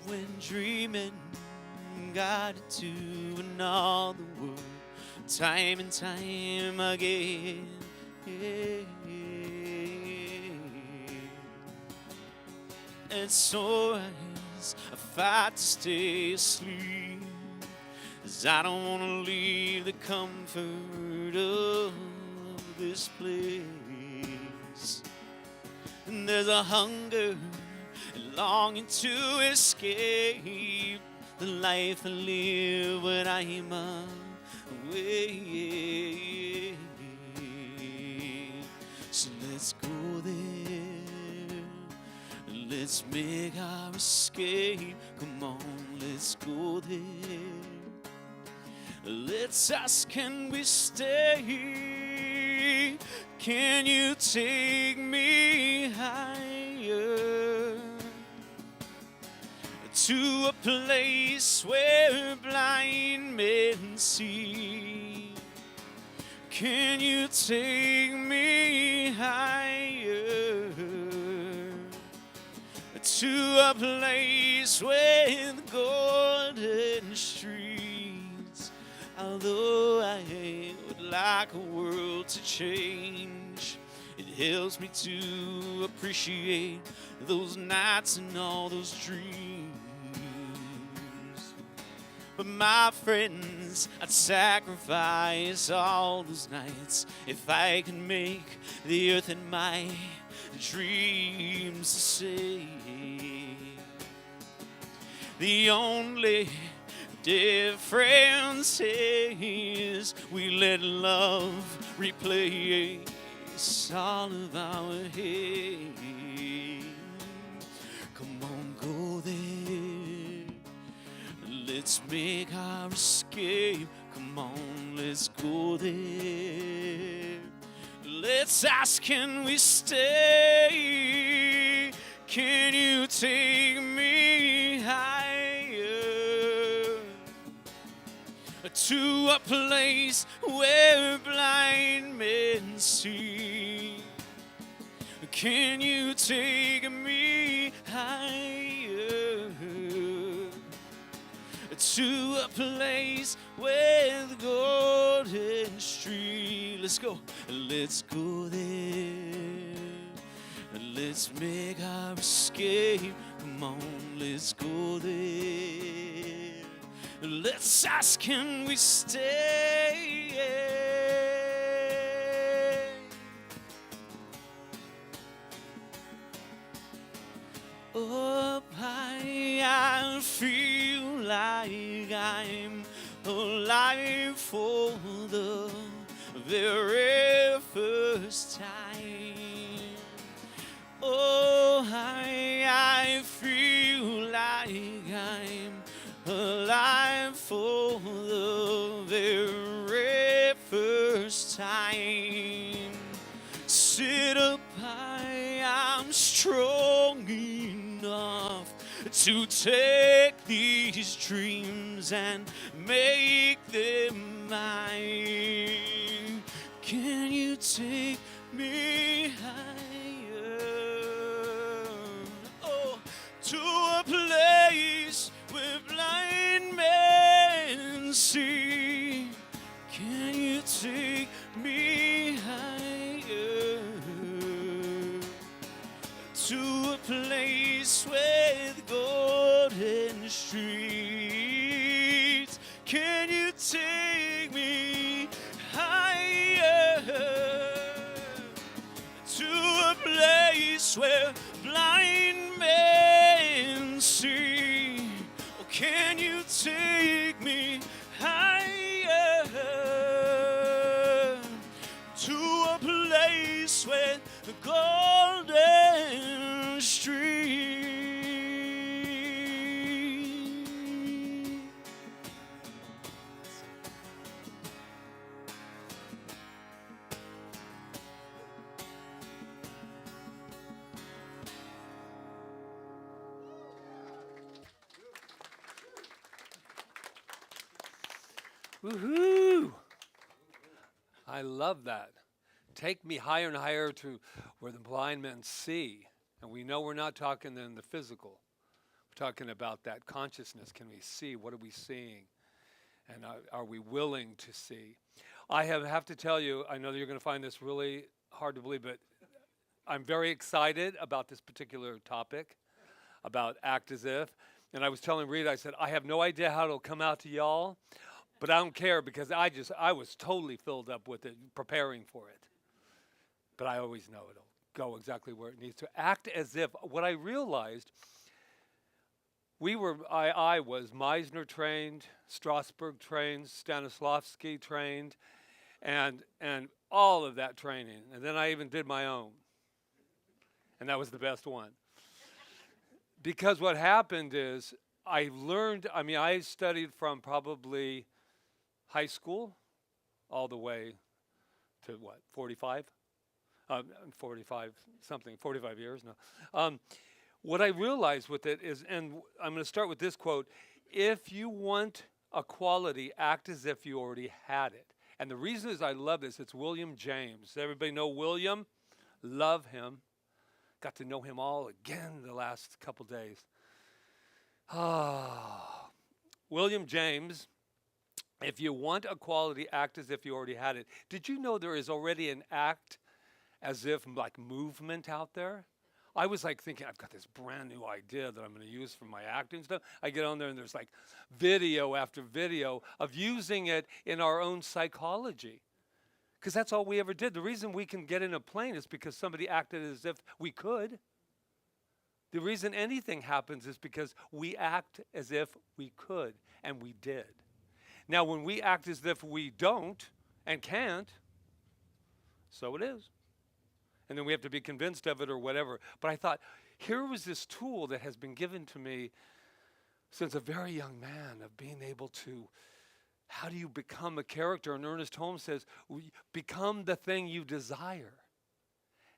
When dreaming, guided to another world, time and time again. Yeah. It's always a fight to stay asleep, 'cause I don't want to leave the comfort of this place. And there's a hunger and longing to escape the life I live when I'm away. So let's go there, let's make our escape. Come on, let's go there. Let's ask, can we stay? Can you take me higher to a place where blind men see? Can you take me higher to a place with golden streets? Although I would like a world to change, it helps me to appreciate those nights and all those dreams. But my friends, I'd sacrifice all those nights if I could make the earth and my dreams the same. The only difference is we let love replace all of our hate. Come on, go there. Let's make our escape. Come on, let's go there. Let's ask, can we stay? Can you take me higher to a place where blind men see? Can you take me higher to a place with golden street? Let's go. Let's go there. Let's make our escape. Come on, let's go there. Let's ask, can we stay? Yeah. Up high, I feel like I'm alive for the very first time. Oh, I feel like I'm alive for the very first time. Sit up high, I'm strong enough to take these dreams and make them mine. Can you take me higher? Oh, to a place where blind men see. Can you take me higher? To a place with golden streets. Can you take me higher? To a place where blind men see. Oh, can you take me higher? To a place where the golden street. Woohoo! I love that. Take me higher and higher to where the blind men see. And we know we're not talking in the physical. We're talking about that consciousness. Can we see? What are we seeing? And are we willing to see? I have to tell you, I know that you're going to find this really hard to believe, but I'm very excited about this particular topic, about act as if. And I was telling Rita, I said, I have no idea how it'll come out to y'all, but I don't care because I was totally filled up with it, preparing for it. But I always know it'll go exactly where it needs to. Act as if. What I realized, I was Meisner trained, Strasberg trained, Stanislavski trained, and all of that training. And then I even did my own. And that was the best one. Because what happened is I studied from probably high school all the way to 45 years now. What I realized with it is, and I'm going to start with this quote, if you want a quality, act as if you already had it. And the reason is I love this, it's William James. Everybody know William? Love him. Got to know him all again the last couple days. William James, if you want a quality, act as if you already had it. Did you know there is already an act as if like movement out there? I was like thinking, I've got this brand new idea that I'm going to use for my acting stuff. I get on there and there's like video after video of using it in our own psychology. Because that's all we ever did. The reason we can get in a plane is because somebody acted as if we could. The reason anything happens is because we act as if we could, and we did. Now, when we act as if we don't and can't, so it is. And then we have to be convinced of it or whatever. But I thought, here was this tool that has been given to me since a very young man of being able to, how do you become a character? And Ernest Holmes says, become the thing you desire.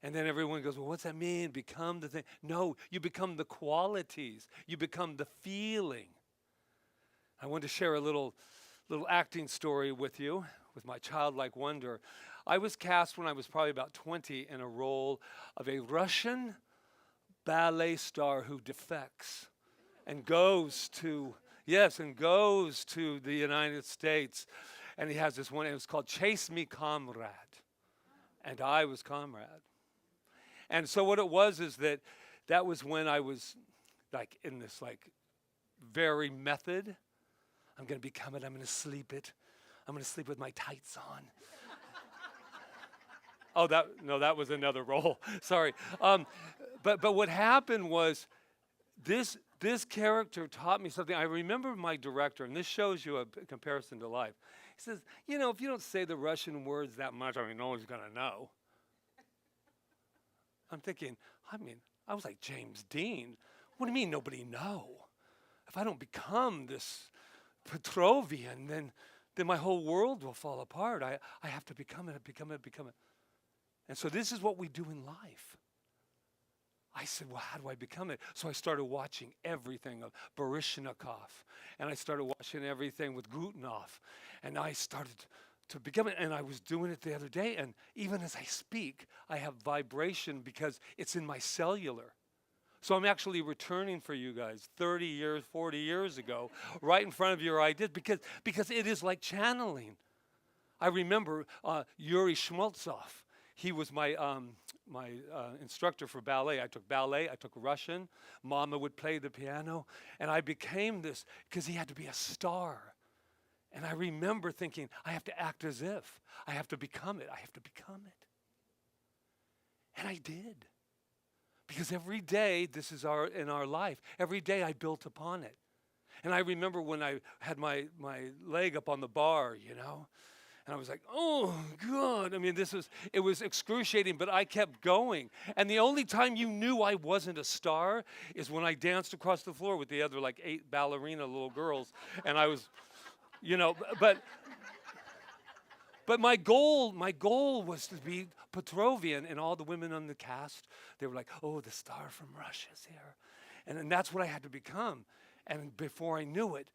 And then everyone goes, well, what's that mean? Become the thing. No, you become the qualities. You become the feeling. I want to share a little acting story with you, with my childlike wonder. I was cast when I was probably about 20 in a role of a Russian ballet star who defects and goes to the United States. And he has this one, it was called Chase Me Comrade. And I was Comrade. And so what it was is that was when I was like in this like very method. I'm going to become it. I'm going to sleep it. I'm going to sleep with my tights on. that was another role. Sorry. But what happened was this character taught me something. I remember my director, and this shows you a comparison to life. He says, you know, if you don't say the Russian words that much, I mean, no one's going to know. I'm thinking, I was like James Dean. What do you mean nobody know? If I don't become this Petrovian, then my whole world will fall apart. I have to become it. And so this is what we do in life. I said, well, how do I become it? So I started watching everything of Baryshnikov, and I started watching everything with Gutenov, and I started to become it, and I was doing it the other day, and even as I speak, I have vibration because it's in my cellular. So I'm actually returning for you guys 30 years, 40 years ago, right in front of your ideas, because it is like channeling. I remember Yuri Shmultsov. He was my instructor for ballet. I took ballet, I took Russian. Mama would play the piano, and I became this because he had to be a star. And I remember thinking, I have to act as if. I have to become it. And I did. Because every day, this is in our life, every day I built upon it. And I remember when I had my leg up on the bar, you know, and I was like, oh, God. I mean, it was excruciating, but I kept going. And the only time you knew I wasn't a star is when I danced across the floor with the other, like, 8 ballerina little girls. And I was, you know, but my goal was to be Petrovian, and all the women on the cast, they were like, oh, the star from Russia's here. And that's what I had to become. And before I knew it,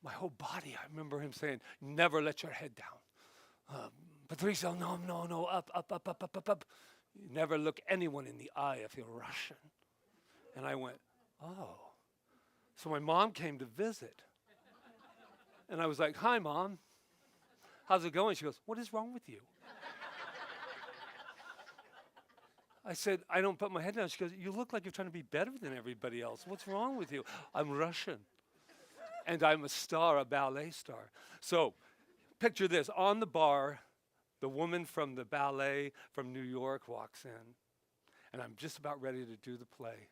my whole body, I remember him saying, never let your head down. Patricia, no, up. You never look anyone in the eye if you're Russian. And I went, oh. So my mom came to visit. And I was like, hi, Mom. How's it going? She goes, what is wrong with you? I said, I don't put my head down. She goes, you look like you're trying to be better than everybody else. What's wrong with you? I'm Russian. And I'm a star, a ballet star. So picture this. On the bar, the woman from the ballet from New York walks in. And I'm just about ready to do the play.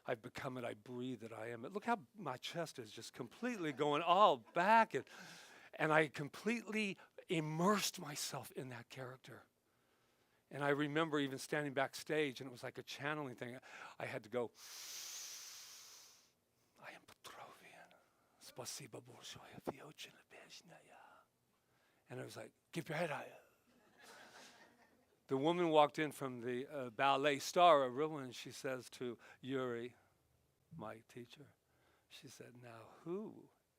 I've become it. I breathe it. I am it. Look how my chest is just completely going all back. And I completely immersed myself in that character. And I remember even standing backstage, and it was like a channeling thing. I had to go, I am Petrovian. Spasibo большое, вы очень любезная. And I was like, keep your head high. The woman walked in from the ballet star, a real one, and she says to Yuri, my teacher, she said, now who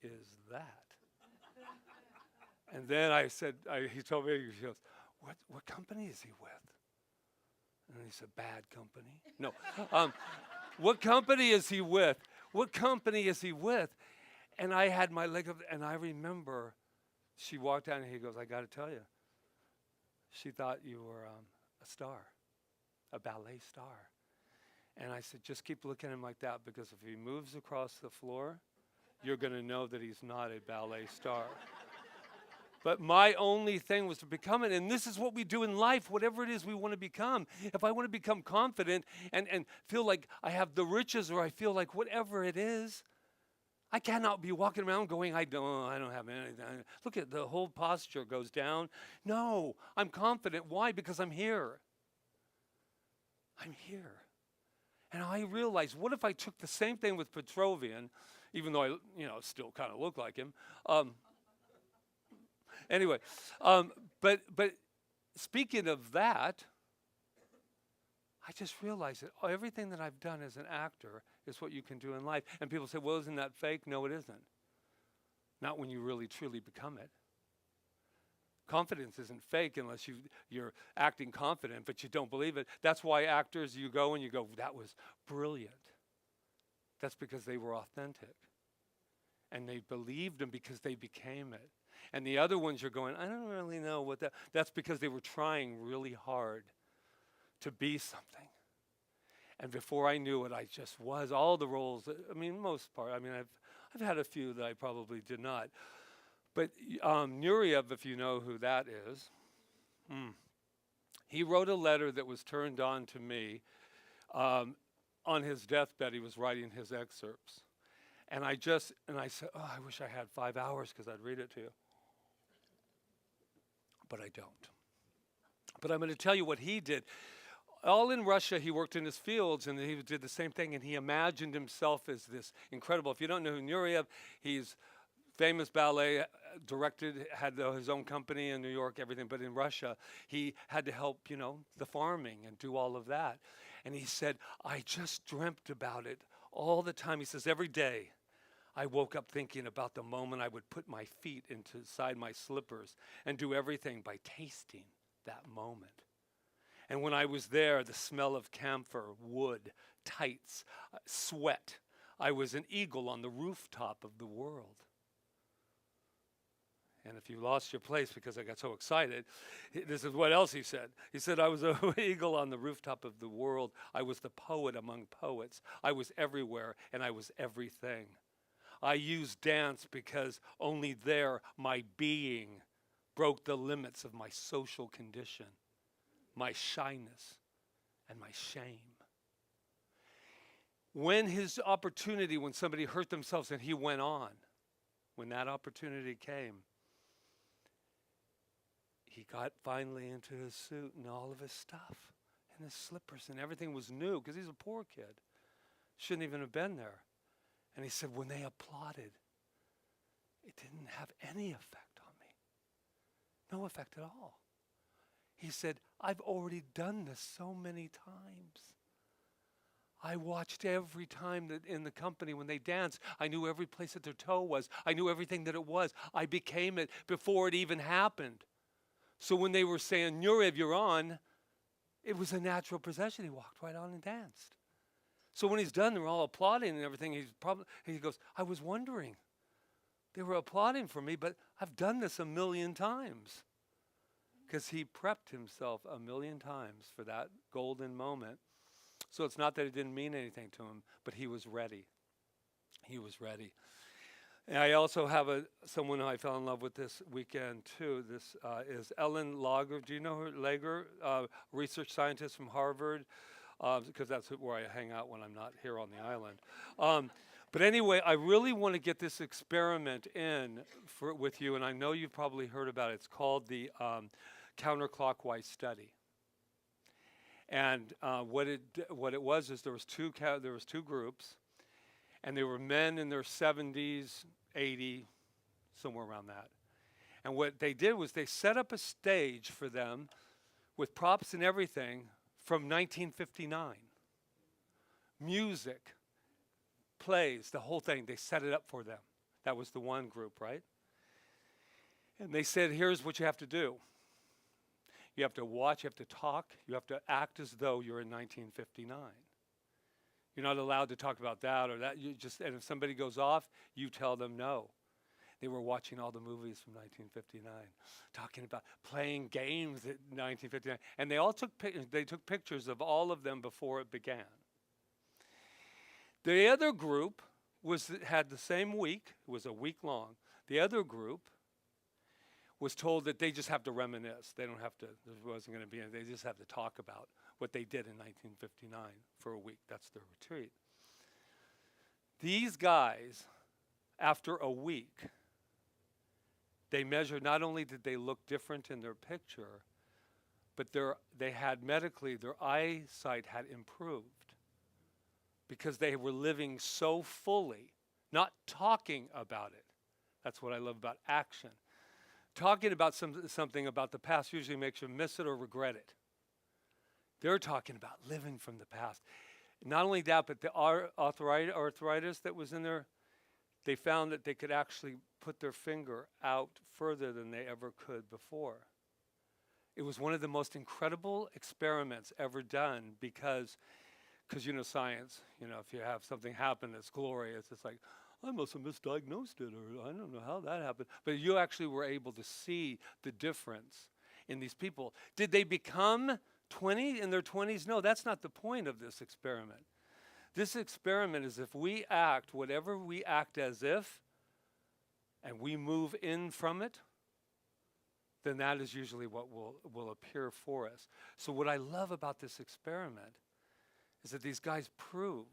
is that? And then I said, he told me, he goes, what company is he with? And he said, bad company. No. What company is he with? What company is he with? And I had my leg up, and I remember she walked out, and he goes, I got to tell you, she thought you were a star, a ballet star. And I said, just keep looking at him like that, because if he moves across the floor, you're going to know that he's not a ballet star. But my only thing was to become it. And this is what we do in life, whatever it is we want to become. If I want to become confident and feel like I have the riches, or I feel like whatever it is, I cannot be walking around going, I don't have anything. Look at the whole posture goes down. No, I'm confident. Why? Because I'm here. I'm here. And I realized, what if I took the same thing with Petrovian, even though I, still kind of look like him. Anyway, but speaking of that, I just realized that everything that I've done as an actor is what you can do in life. And people say, well, isn't that fake? No, it isn't. Not when you really, truly become it. Confidence isn't fake unless you're acting confident, but you don't believe it. That's why actors, you go and you go, that was brilliant. That's because they were authentic. And they believed them because they became it. And the other ones you're going, I don't really know what that's because they were trying really hard to be something. And before I knew it, I just was. All the roles, most part, I've had a few that I probably did not. But Nureyev, if you know who that is, he wrote a letter that was turned on to me on on his deathbed, he was writing his excerpts. And I said, oh, I wish I had 5 hours because I'd read it to you. But I don't. But I'm going to tell you what he did. All in Russia, he worked in his fields, and he did the same thing, and he imagined himself as this incredible. If you don't know who Nureyev, he's famous ballet, directed, had his own company in New York, everything. But in Russia, he had to help, the farming and do all of that. And he said, I just dreamt about it all the time. He says, every day I woke up thinking about the moment I would put my feet inside my slippers and do everything by tasting that moment. And when I was there, the smell of camphor, wood, tights, sweat. I was an eagle on the rooftop of the world. And if you lost your place because I got so excited, this is what else he said. He said, I was an eagle on the rooftop of the world. I was the poet among poets. I was everywhere, and I was everything. I used dance because only there my being broke the limits of my social condition, my shyness, and my shame. When his opportunity, when somebody hurt themselves and he went on, when that opportunity came, he got finally into his suit and all of his stuff and his slippers, and everything was new because he's a poor kid. Shouldn't even have been there. And he said, when they applauded, it didn't have any effect on me. No effect at all. He said, I've already done this so many times. I watched every time that in the company when they danced. I knew every place that their toe was. I knew everything that it was. I became it before it even happened. So when they were saying, Nureyev, you're on, it was a natural procession. He walked right on and danced. So when he's done, they're all applauding and everything. He goes, I was wondering. They were applauding for me, but I've done this 1,000,000 times. Because he prepped himself 1,000,000 times for that golden moment. So it's not that it didn't mean anything to him, but he was ready. He was ready. And I also have someone I fell in love with this weekend too. This is Ellen Lager. Do you know her? Lager, research scientist from Harvard, because that's where I hang out when I'm not here on the island. But anyway, I really want to get this experiment in with you, and I know you've probably heard about it. It's called the counterclockwise study. And what it was is there was two groups, and they were men in their 70s, 80, somewhere around that. And what they did was they set up a stage for them with props and everything from 1959. Music, plays, the whole thing, they set it up for them. That was the one group, right? And they said, here's what you have to do. You have to watch, you have to talk, you have to act as though you're in 1959. You're not allowed to talk about that or that. And if somebody goes off, you tell them no. They were watching all the movies from 1959, talking about playing games at 1959. And they all took pictures of all of them before it began. The other group had the same week. It was a week long. The other group was told that they just have to reminisce. They don't have to, there wasn't going to be anything. They just have to talk about what they did in 1959 for a week. That's their retreat. These guys, after a week, they measured, not only did they look different in their picture, but they had medically, their eyesight had improved because they were living so fully, not talking about it. That's what I love about action. Talking about something about the past usually makes you miss it or regret it. They're talking about living from the past. Not only that, but the arthritis that was in there, they found that they could actually put their finger out further than they ever could before. It was one of the most incredible experiments ever done because you know science, if you have something happen that's glorious, it's like, I must have misdiagnosed it, or I don't know how that happened. But you actually were able to see the difference in these people. Did they become 20 in their 20s? No, that's not the point of this experiment. This experiment is if we act, whatever we act as if, and we move in from it, then that is usually what will appear for us. So what I love about this experiment is that these guys proved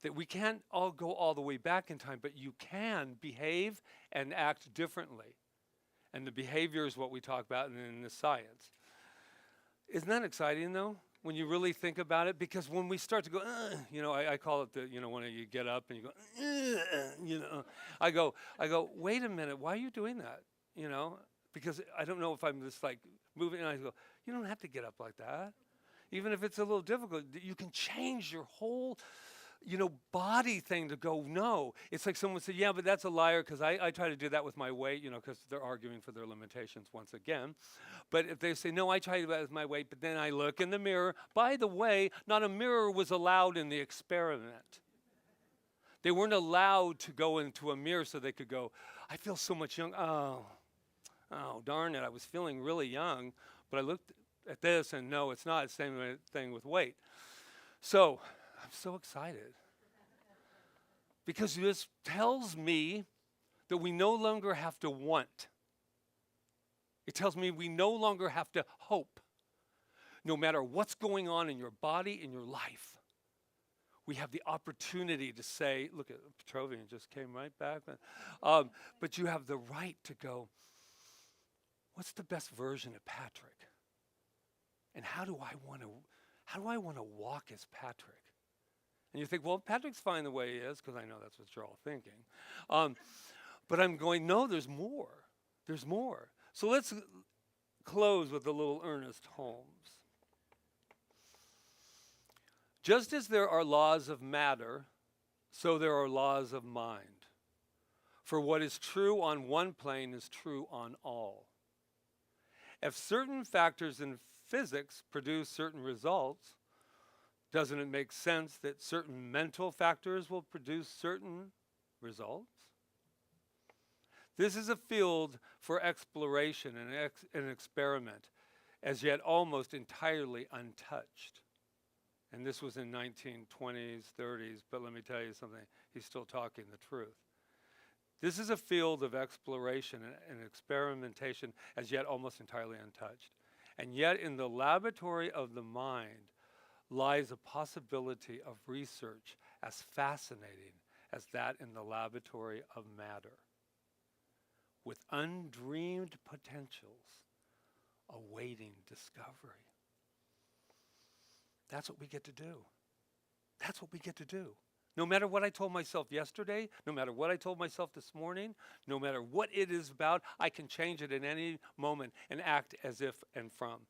that we can't all go all the way back in time, but you can behave and act differently. And the behavior is what we talk about in the science. Isn't that exciting, though, when you really think about it? Because when we start to go, I call it when you get up and you go, I go, wait a minute, why are you doing that? Because I don't know if I'm just like moving, and I go, you don't have to get up like that. Even if it's a little difficult, you can change your whole body thing to go, no. It's like someone said, yeah, but that's a liar, because I try to do that with my weight, because they're arguing for their limitations once again. But if they say, no, I try to do that with my weight, but then I look in the mirror. By the way, not a mirror was allowed in the experiment. They weren't allowed to go into a mirror so they could go, I feel so much young. Oh, darn it, I was feeling really young, but I looked at this and no, it's not. It's the same thing with weight. So I'm so excited because this tells me that we no longer have to want. It tells me we no longer have to hope. No matter what's going on in your body, in your life, we have the opportunity to say, look at Petrovian just came right back. But you have the right to go, what's the best version of Patrick? And how do I want to walk as Patrick? And you think, well, Patrick's fine the way he is, because I know that's what you're all thinking. But I'm going, no, there's more. There's more. So let's close with a little Ernest Holmes. Just as there are laws of matter, so there are laws of mind. For what is true on one plane is true on all. If certain factors in physics produce certain results, doesn't it make sense that certain mental factors will produce certain results? This is a field for exploration and experiment, as yet almost entirely untouched. And this was in 1920s, 30s, but let me tell you something, he's still talking the truth. This is a field of exploration and experimentation, as yet almost entirely untouched. And yet in the laboratory of the mind lies a possibility of research as fascinating as that in the laboratory of matter, with undreamed potentials awaiting discovery. That's what we get to do. That's what we get to do. No matter what I told myself yesterday, no matter what I told myself this morning, no matter what it is about, I can change it in any moment and act as if and from.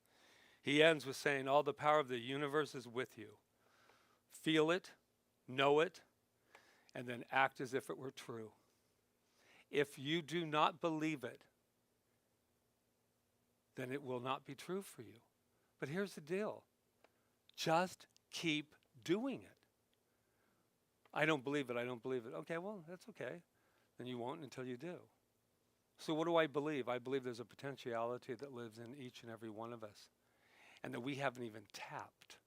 He ends with saying, all the power of the universe is with you. Feel it, know it, and then act as if it were true. If you do not believe it, then it will not be true for you. But here's the deal. Just keep doing it. I don't believe it, I don't believe it. Okay, well, that's okay. Then you won't until you do. So what do I believe? I believe there's a potentiality that lives in each and every one of us, and that we haven't even tapped.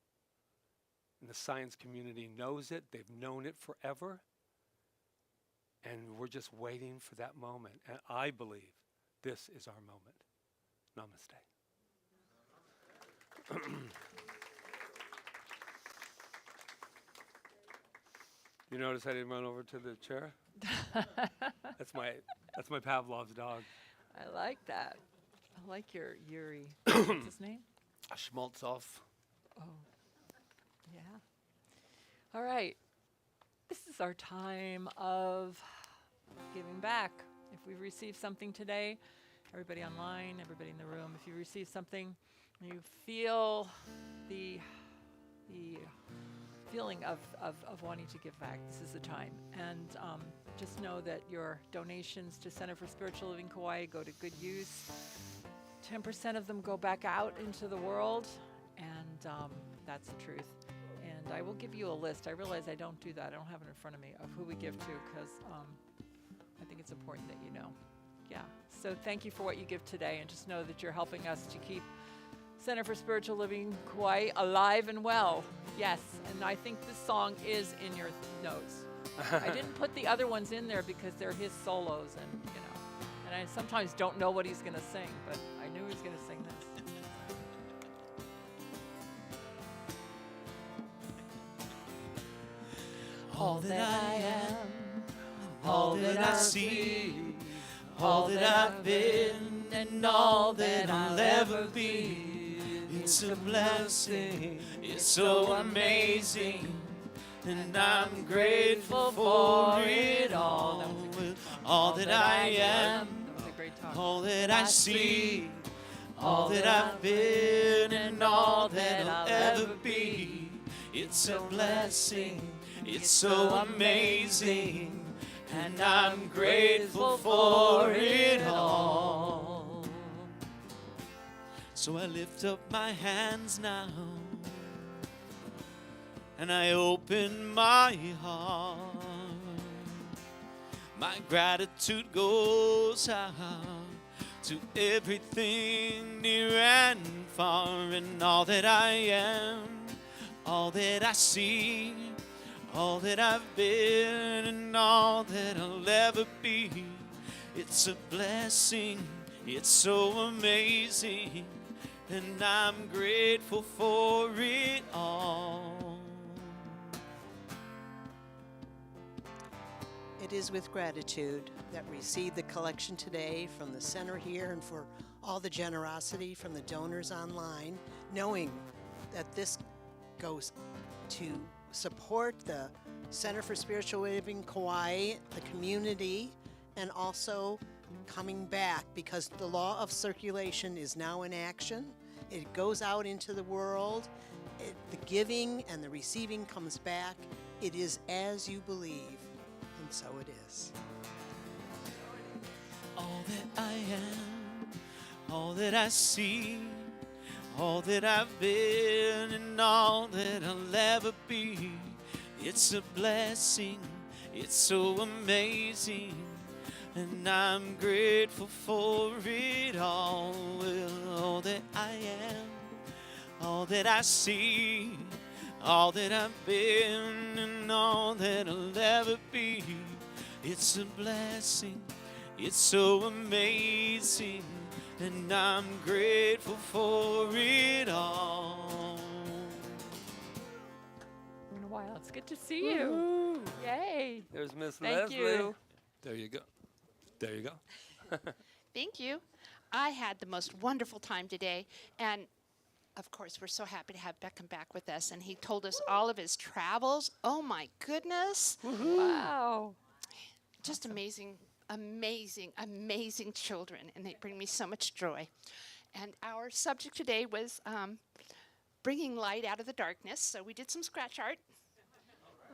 And the science community knows it, they've known it forever, and we're just waiting for that moment. And I believe this is our moment. Namaste. You notice I didn't run over to the chair? That's my Pavlov's dog. I like that. I like your Yuri. What's his name? Schmaltzoff. Oh, yeah. All right. This is our time of giving back. If we received something today, everybody online, everybody in the room, if you received something, you feel the feeling of wanting to give back, this is the time. And just know that your donations to Center for Spiritual Living Kauai go to good use. 10% of them go back out into the world, and that's the truth. And I will give you a list. I realize I don't do that. I don't have it in front of me of who we give to, because I think it's important that you know. Yeah. So thank you for what you give today, and just know that you're helping us to keep Center for Spiritual Living Kauai alive and well. Yes, and I think this song is in your notes. I didn't put the other ones in there because they're his solos, and and I sometimes don't know what he's going to sing, but I knew he was going to sing this. all that I am, all that I see, all that I've been, and all that I'll ever be. It's a blessing, it's so amazing, and I'm grateful for it all. All that I am, That was a great talk. all that I see, all that I've been, and all that I'll ever be. It's a blessing, it's so amazing, and I'm grateful for it all. So I lift up my hands now, and I open my heart. My gratitude goes out to everything near and far, and all that I am, all that I see, all that I've been, and all that I'll ever be. It's a blessing, it's so amazing, and I'm grateful for it all. It is with gratitude that we receive the collection today from the center here and for all the generosity from the donors online, knowing that this goes to support the Center for Spiritual Living Kauai, the community, and also coming back because the law of circulation is now in action. It goes out into the world. The giving and the receiving comes back. It is as you believe, and so it is. All that I am, all that I see, all that I've been, and all that I'll ever be. It's a blessing, it's so amazing, and I'm grateful for it all. Well, all that I am, all that I see, all that I've been, and all that I'll ever be. It's a blessing, it's so amazing, and I'm grateful for it all. In a while. It's good to see you. Yay. There's Miss Thank Leslie. you. There you go. There you go. Thank you. I had the most wonderful time today, and of course, we're so happy to have Beckham back with us, and he told us all of his travels. Oh my goodness. Wow. Just amazing, amazing, amazing children, and they bring me so much joy. And our subject today was bringing light out of the darkness, so we did some scratch art.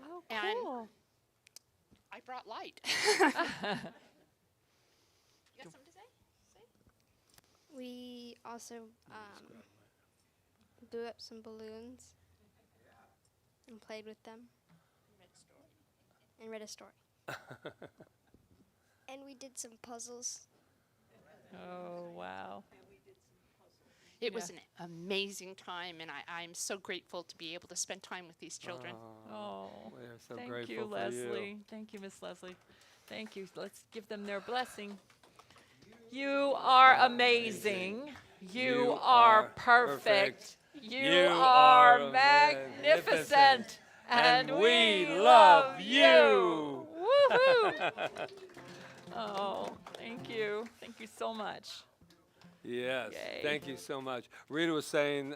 Oh, And cool. I brought light. You got something to say? We also blew up some balloons and played with them and read a story. And we did some puzzles. Oh, wow. It was an amazing time, and I'm so grateful to be able to spend time with these children. Oh, We're so thank grateful you, for Leslie. you. Thank you, Miss Leslie. Thank you. Let's give them their blessing. You are amazing. You are perfect. You are magnificent. And we love you. Woohoo! Oh, thank you. Thank you so much. Yes, Yay. thank you so much. Rita was saying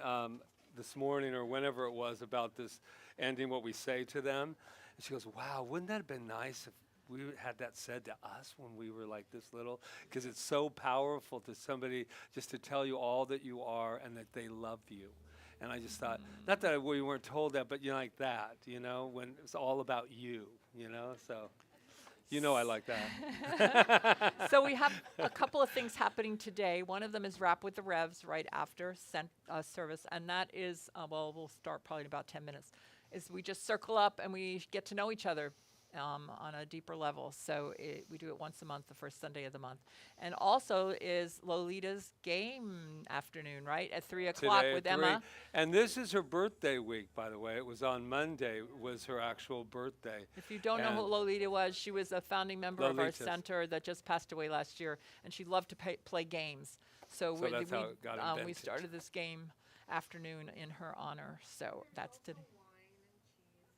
this morning or whenever it was about this ending what we say to them. And she goes, wow, wouldn't that have been nice if we had that said to us when we were like this little? Because it's so powerful to somebody just to tell you all that you are and that they love you. And I just thought, not that we weren't told that, but like that, when it's all about you, so. I like that. So we have a couple of things happening today. One of them is Rap with the Revs right after service, and that is, we'll start probably in about 10 minutes, is we just circle up and we get to know each other on a deeper level. So we do it once a month, the first Sunday of the month. And also is Lolita's game afternoon, right, at 3 o'clock Today with at 3. Emma. And this is her birthday week, by the way. It was on Monday was her actual birthday. If you don't know who And Lolita was, she was a founding member of our Lolita's. center that just passed away last year, and she loved to play games. So that's how it got we invented. started this game afternoon in her honor. So that's today.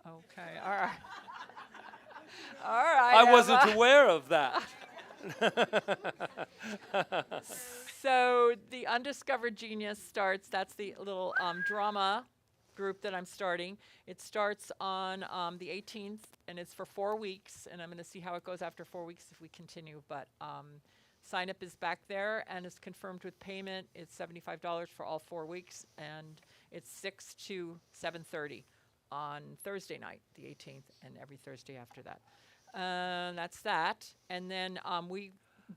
Okay, all right. All right. I wasn't Emma. aware of that. So the Undiscovered Genius starts. That's the little drama group that I'm starting. It starts on the 18th, and it's for 4 weeks. And I'm going to see how it goes after 4 weeks if we continue. But sign up is back there, and it's confirmed with payment. It's $75 for all 4 weeks, and it's 6 to 7:30 on Thursday night, the 18th, and every Thursday after that. That's that. And then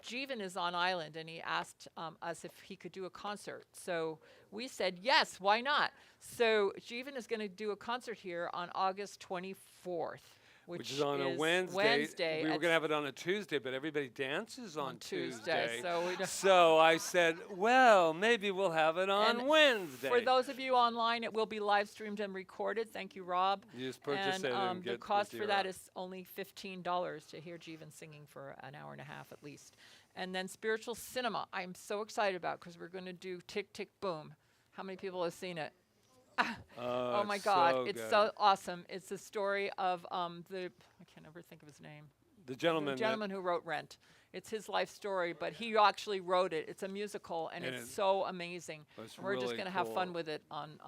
Jeevan is on island, and he asked us if he could do a concert. So we said, yes, why not? So Jeevan is going to do a concert here on August 24th, which is on a Wednesday. We were going to have it on a Tuesday, but everybody dances on Tuesday. So we So I said, well, maybe we'll have it on And Wednesday. For those of you online, it will be live streamed and recorded. Thank you, Rob. You just purchase And it and the get cost the for gear that up. is only $15 to hear Jeevan singing for an hour and a half at least. And then spiritual cinema, I'm so excited about because we're going to do Tick, Tick, Boom. How many people have seen it? Oh my it's God, so it's good. so awesome. It's the story of I can't ever think of his name. The gentleman. The gentleman who wrote Rent. It's his life story, but he actually wrote it. It's a musical, and And it's it- so amazing. It's And we're just really going to have fun cool. with it on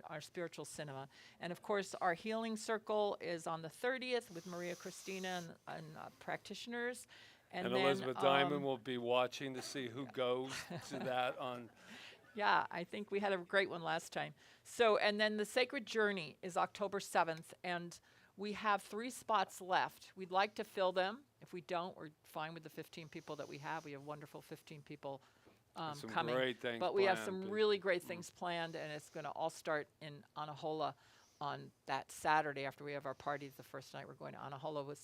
our spiritual cinema. And of course, our healing circle is on the 30th with Maria Christina and practitioners. And then, Elizabeth Diamond will be watching to see who goes to that on. Yeah, I think we had a great one last time. So, and then the Sacred Journey is October 7th, and we have 3 spots left. We'd like to fill them. If we don't, we're fine with the 15 people that we have. We have wonderful 15 people some coming. great things But we have planned, some but- really great things planned, and it's going to all start in Anahola on that Saturday after we have our party the first night. We're going to Anahola with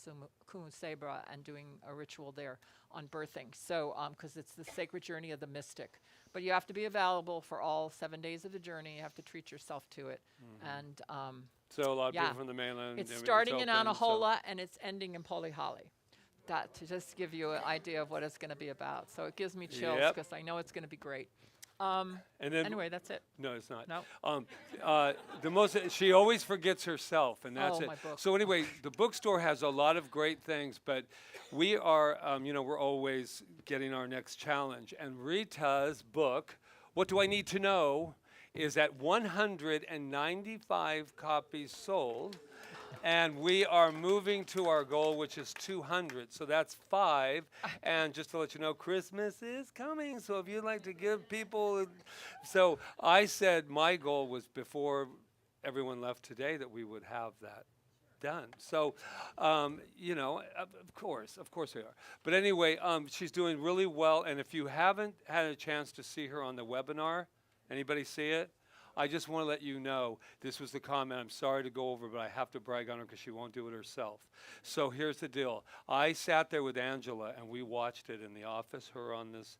Kumu Sabra and doing a ritual there on birthing. So, because it's the sacred journey of the mystic. But you have to be available for all 7 days of the journey. You have to treat yourself to it. And So a lot of yeah, people from the mainland. it's I mean, starting in open, so- Anahola and it's ending in Polihali. That to just give you an idea of what it's going to be about. So it gives me chills Yep. because I know it's going to be great. And then Anyway, that's it. No, it's not. No. The most she always forgets herself, and that's Oh, it. my book. So anyway, the bookstore has a lot of great things, but we are, we're always getting our next challenge. And Rita's book, What Do I Need to Know, is at 195 copies sold. And we are moving to our goal, which is 200. So that's 5. And just to let you know, Christmas is coming. So if you'd like to give people. So I said my goal was before everyone left today that we would have that done. So, of course we are. But anyway, she's doing really well. And if you haven't had a chance to see her on the webinar, anybody see it? I just want to let you know, this was the comment. I'm sorry to go over, but I have to brag on her because she won't do it herself. So here's the deal. I sat there with Angela, and we watched it in the office, her on this.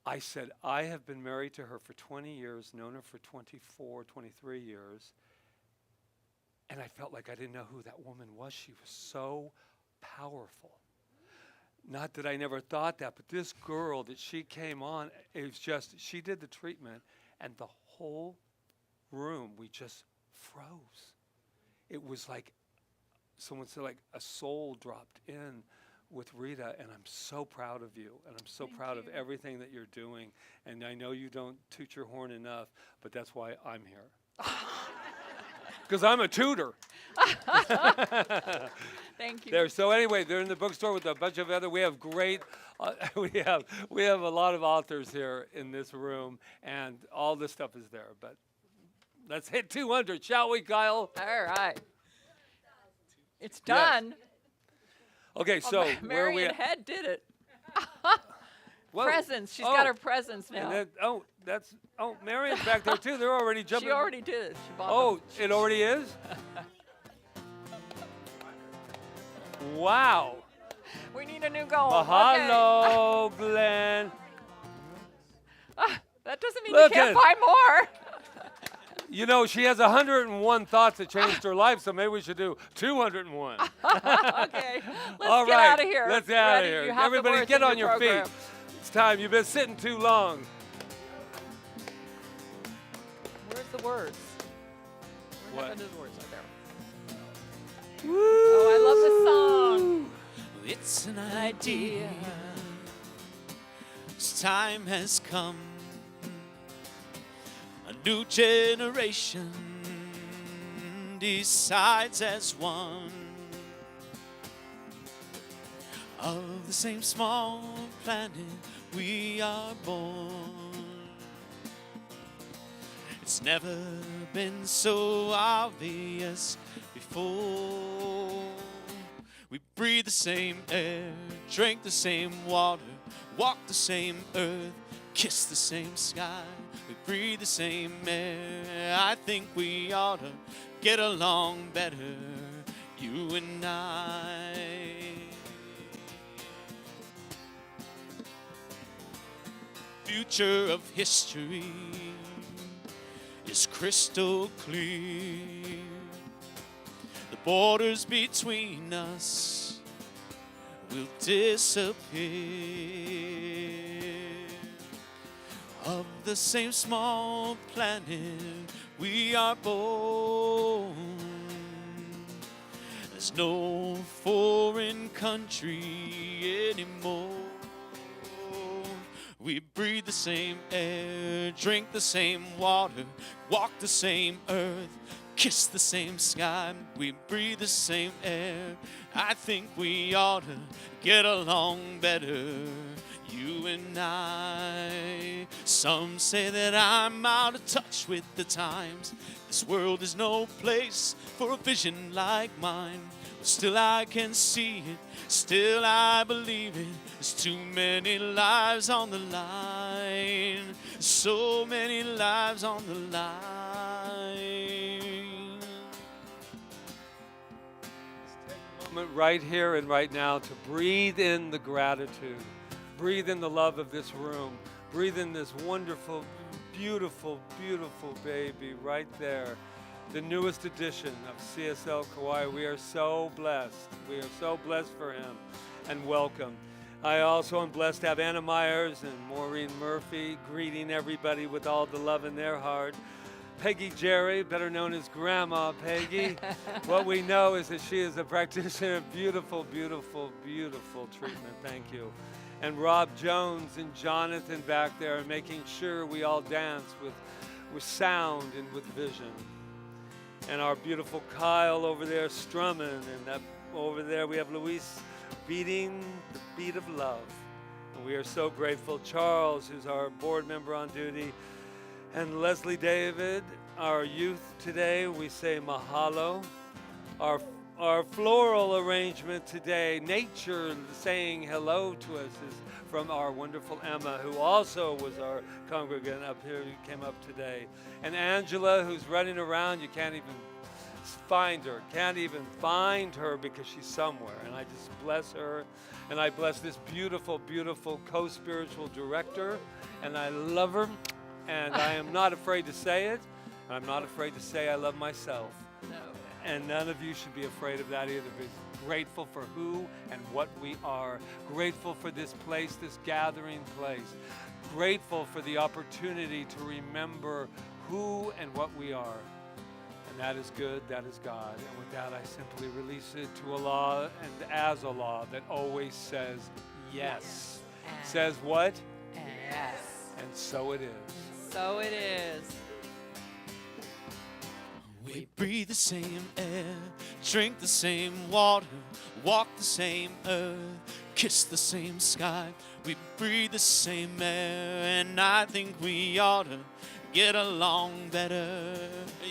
I said, I have been married to her for 20 years, known her for 24, 23 years, and I felt like I didn't know who that woman was. She was so powerful. Not that I never thought that, but this girl that she came on, it was just, she did the treatment, and the whole room, we just froze. It was like, someone said, like a soul dropped in with Rita, and I'm so proud of you, and I'm so proud of everything that you're doing. And I know you don't toot your horn enough, but that's why I'm here. Because I'm a tutor. Thank you. There. So anyway, they're in the bookstore with a bunch of other. We have great. We have a lot of authors here in this room, and all this stuff is there. But let's hit 200, shall we, Kyle? All right. It's done. Okay, so where are we Marion at? Head did it. Whoa. Presents. She's Oh, got her presents and now. then, Marion's back there too. They're already jumping. She already did it. She bought Oh, them. it already is? Wow. We need a new goal. Mahalo, Glenn. That doesn't mean Look you can't at- buy more. You know, she has 101 thoughts that changed her life, so maybe we should do 201. Okay. Let's All get right, out of here. let's get out of Ready? here. You have the Everybody words get in on your program. feet. It's time. You've been sitting too long. Where's the words? What What? happened to the words? Right there. Oh, I love the song. It's an idea. This time has come. A new generation decides as one. Of the same small planet we are born. It's never been so obvious before. We breathe the same air, drink the same water, walk the same earth, kiss the same sky. We breathe the same air. I think we ought to get along better, you and I. Future of history is crystal clear. The borders between us will disappear. Of the same small planet we are born. There's no foreign country anymore. We breathe the same air, drink the same water, walk the same earth, kiss the same sky. We breathe the same air. I think we ought to get along better, you and I. Some say that I'm out of touch with the times. This world is no place for a vision like mine. Still I can see it, still I believe it. There's too many lives on the line, so many lives on the line. Let's take a moment right here and right now to breathe in the gratitude, breathe in the love of this room, breathe in this wonderful, beautiful, beautiful baby right there. The newest edition of CSL Kauai. We are so blessed. We are so blessed for him, and welcome. I also am blessed to have Anna Myers and Maureen Murphy greeting everybody with all the love in their heart. Peggy Jerry, better known as Grandma Peggy. What we know is that she is a practitioner of beautiful, beautiful, beautiful treatment. Thank you. And Rob Jones and Jonathan back there making sure we all dance with sound and with vision. And our beautiful Kyle over there strumming, and over there we have Luis beating the beat of love. And we are so grateful. Charles, who's our board member on duty, and Leslie David, our youth today, we say mahalo. Our floral arrangement today, nature saying hello to us, is from our wonderful Emma, who also was our congregant up here, who came up today. And Angela, who's running around, you can't even find her, because she's somewhere. And I just bless her, and I bless this beautiful, beautiful co-spiritual director, and I love her, and I am not afraid to say it. I'm not afraid to say I love myself. No. And none of you should be afraid of that either. Be grateful for who and what we are. Grateful for this place, this gathering place. Grateful for the opportunity to remember who and what we are. And that is good, that is God. And with that, I simply release it to Allah, and as a law that always says yes. Says what? Yes. And so it is. So it is. We breathe the same air, drink the same water, walk the same earth, kiss the same sky. We breathe the same air, and I think we ought to get along better,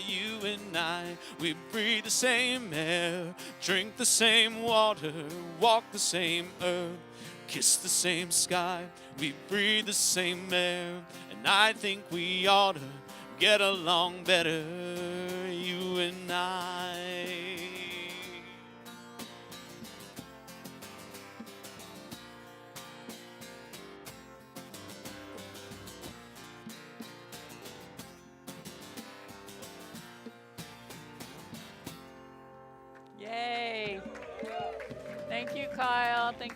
you and I. We breathe the same air, drink the same water, walk the same earth, kiss the same sky. We breathe the same air, and I think we ought to get along better, you and I. Yay. Thank you, Kyle. Thank you.